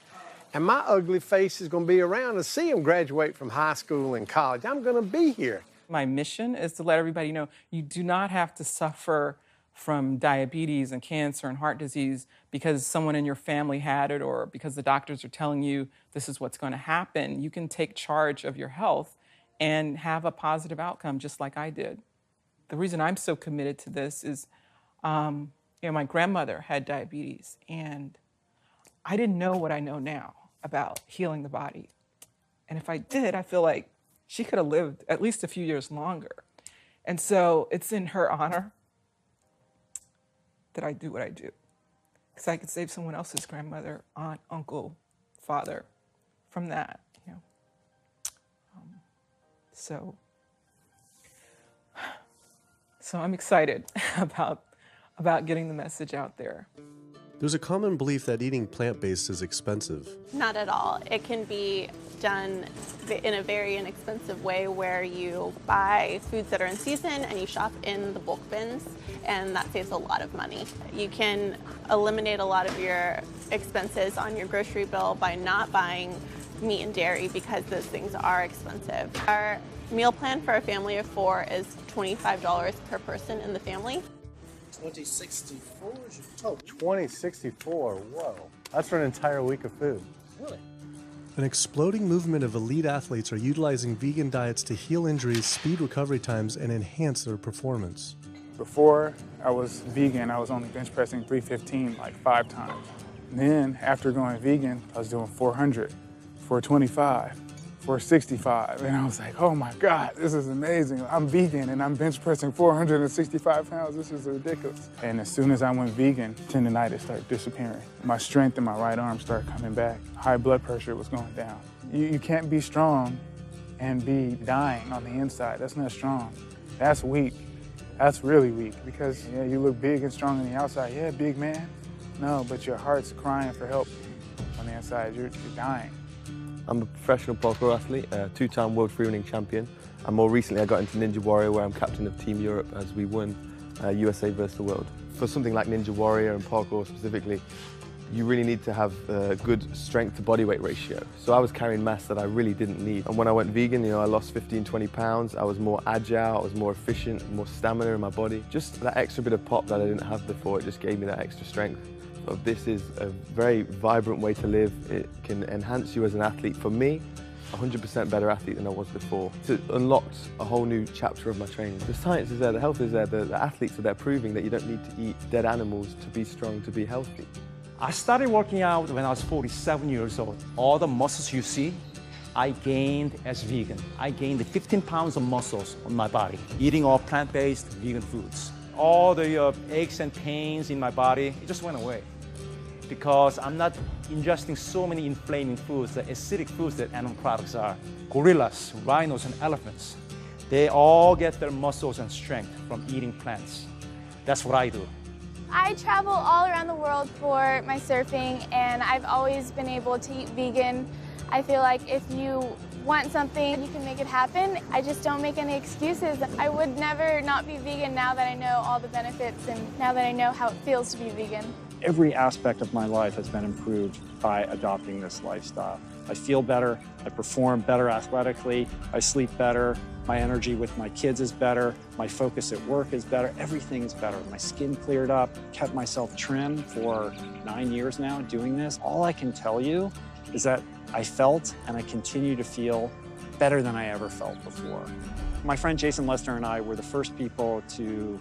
And my ugly face is going to be around to see them graduate from high school and college. I'm going to be here. My mission is to let everybody know you do not have to suffer from diabetes and cancer and heart disease because someone in your family had it or because the doctors are telling you this is what's going to happen. You can take charge of your health and have a positive outcome just like I did. The reason I'm so committed to this is, my grandmother had diabetes, and I didn't know what I know now about healing the body. And if I did, I feel like she could have lived at least a few years longer. And so it's in her honor that I do what I do. Because I could save someone else's grandmother, aunt, uncle, father from that, So I'm excited about getting the message out there. There's a common belief that eating plant-based is expensive. Not at all. It can be done in a very inexpensive way where you buy foods that are in season and you shop in the bulk bins, and that saves a lot of money. You can eliminate a lot of your expenses on your grocery bill by not buying meat and dairy because those things are expensive. Our meal plan for a family of 4 is $25 per person in the family. 2064 is your total. 2064, whoa. That's for an entire week of food. Really? An exploding movement of elite athletes are utilizing vegan diets to heal injuries, speed recovery times, and enhance their performance. Before I was vegan, I was only bench pressing 315 like 5 times. Then after going vegan, I was doing 400, 425, 465. And I was like, oh my God, this is amazing. I'm vegan and I'm bench pressing 465 pounds. This is ridiculous. And as soon as I went vegan, tendonitis started disappearing. My strength in my right arm started coming back. High blood pressure was going down. You can't be strong and be dying on the inside. That's not strong. That's weak. That's really weak because yeah, you look big and strong on the outside. Yeah, big man. No, but your heart's crying for help on the inside. You're dying. I'm a professional parkour athlete, a two-time world freerunning champion, and more recently I got into Ninja Warrior, where I'm captain of Team Europe as we won USA versus the world. For something like Ninja Warrior and parkour specifically, you really need to have a good strength to body weight ratio. So I was carrying mass that I really didn't need. And when I went vegan, I lost 15, 20 pounds. I was more agile, I was more efficient, more stamina in my body. Just that extra bit of pop that I didn't have before, it just gave me that extra strength. So this is a very vibrant way to live. It can enhance you as an athlete. For me, 100% better athlete than I was before. It unlocked a whole new chapter of my training. The science is there, the health is there, the athletes are there proving that you don't need to eat dead animals to be strong, to be healthy. I started working out when I was 47 years old. All the muscles you see, I gained as vegan. I gained 15 pounds of muscles on my body, eating all plant-based vegan foods. All the aches and pains in my body, it just went away. Because I'm not ingesting so many inflaming foods, the acidic foods that animal products are. Gorillas, rhinos, and elephants, they all get their muscles and strength from eating plants. That's what I do. I travel all around the world for my surfing, and I've always been able to eat vegan. I feel like if you want something, you can make it happen. I just don't make any excuses. I would never not be vegan now that I know all the benefits and now that I know how it feels to be vegan. Every aspect of my life has been improved by adopting this lifestyle. I feel better, I perform better athletically, I sleep better, my energy with my kids is better, my focus at work is better, everything is better. My skin cleared up, kept myself trim for 9 years now doing this. All I can tell you is that I felt and I continue to feel better than I ever felt before. My friend Jason Lester and I were the first people to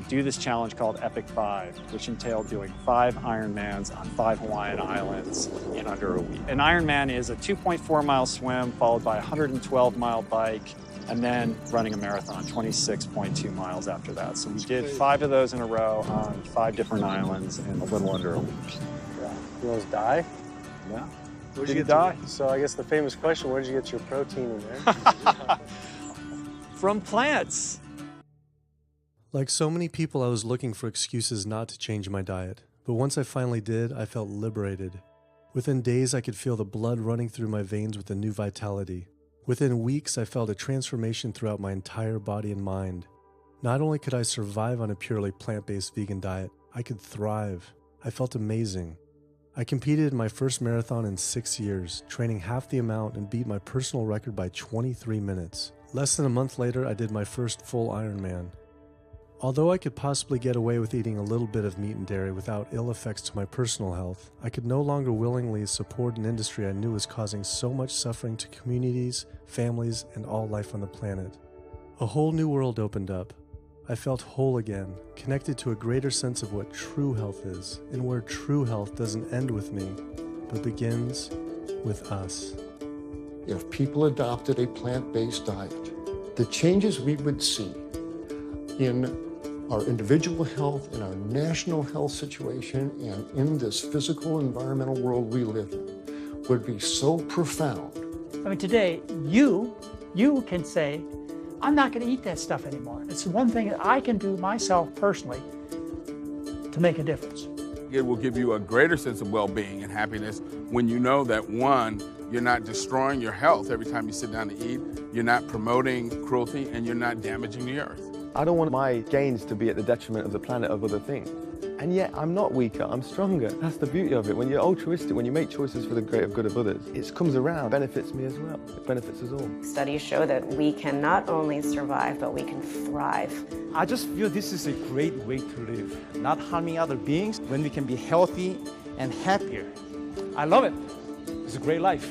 do this challenge called Epic 5, which entailed doing 5 Ironmans on 5 Hawaiian islands in under a week. An Ironman is a 2.4-mile swim followed by a 112-mile bike and then running a marathon, 26.2 miles after that. So we did 5 of those in a row on 5 different islands in a little under a week. Yeah. You almost die? Yeah. Where'd Did you you get die? So I guess the famous question, where did you get your protein in there? From plants. Like so many people, I was looking for excuses not to change my diet. But once I finally did, I felt liberated. Within days, I could feel the blood running through my veins with a new vitality. Within weeks, I felt a transformation throughout my entire body and mind. Not only could I survive on a purely plant-based vegan diet, I could thrive. I felt amazing. I competed in my first marathon in 6 years, training half the amount and beat my personal record by 23 minutes. Less than a month later, I did my first full Ironman. Although I could possibly get away with eating a little bit of meat and dairy without ill effects to my personal health, I could no longer willingly support an industry I knew was causing so much suffering to communities, families, and all life on the planet. A whole new world opened up. I felt whole again, connected to a greater sense of what true health is, and where true health doesn't end with me, but begins with us. If people adopted a plant-based diet, the changes we would see in our individual health, in our national health situation, and in this physical environmental world we live in would be so profound. I mean, today, you can say, I'm not going to eat that stuff anymore. It's one thing that I can do myself personally to make a difference. It will give you a greater sense of well-being and happiness when you know that, one, you're not destroying your health every time you sit down to eat, you're not promoting cruelty, and you're not damaging the earth. I don't want my gains to be at the detriment of the planet of other things. And yet, I'm not weaker, I'm stronger. That's the beauty of it. When you're altruistic, when you make choices for the greater good of others, it comes around, benefits me as well. It benefits us all. Studies show that we can not only survive, but we can thrive. I just feel this is a great way to live, not harming other beings when we can be healthy and happier. I love it. It's a great life.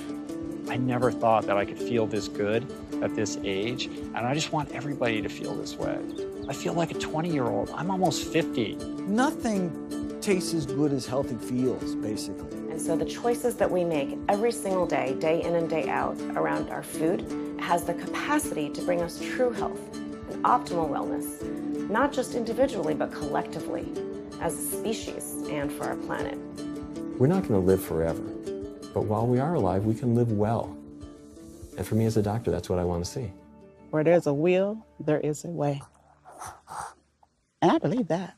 I never thought that I could feel this good at this age, and I just want everybody to feel this way. I feel like a 20-year-old. I'm almost 50. Nothing tastes as good as healthy feels, basically. And so the choices that we make every single day, day in and day out, around our food, has the capacity to bring us true health and optimal wellness, not just individually, but collectively, as a species and for our planet. We're not going to live forever, but while we are alive, we can live well. And for me as a doctor, that's what I want to see. Where there's a will, there is a way. And I believe that.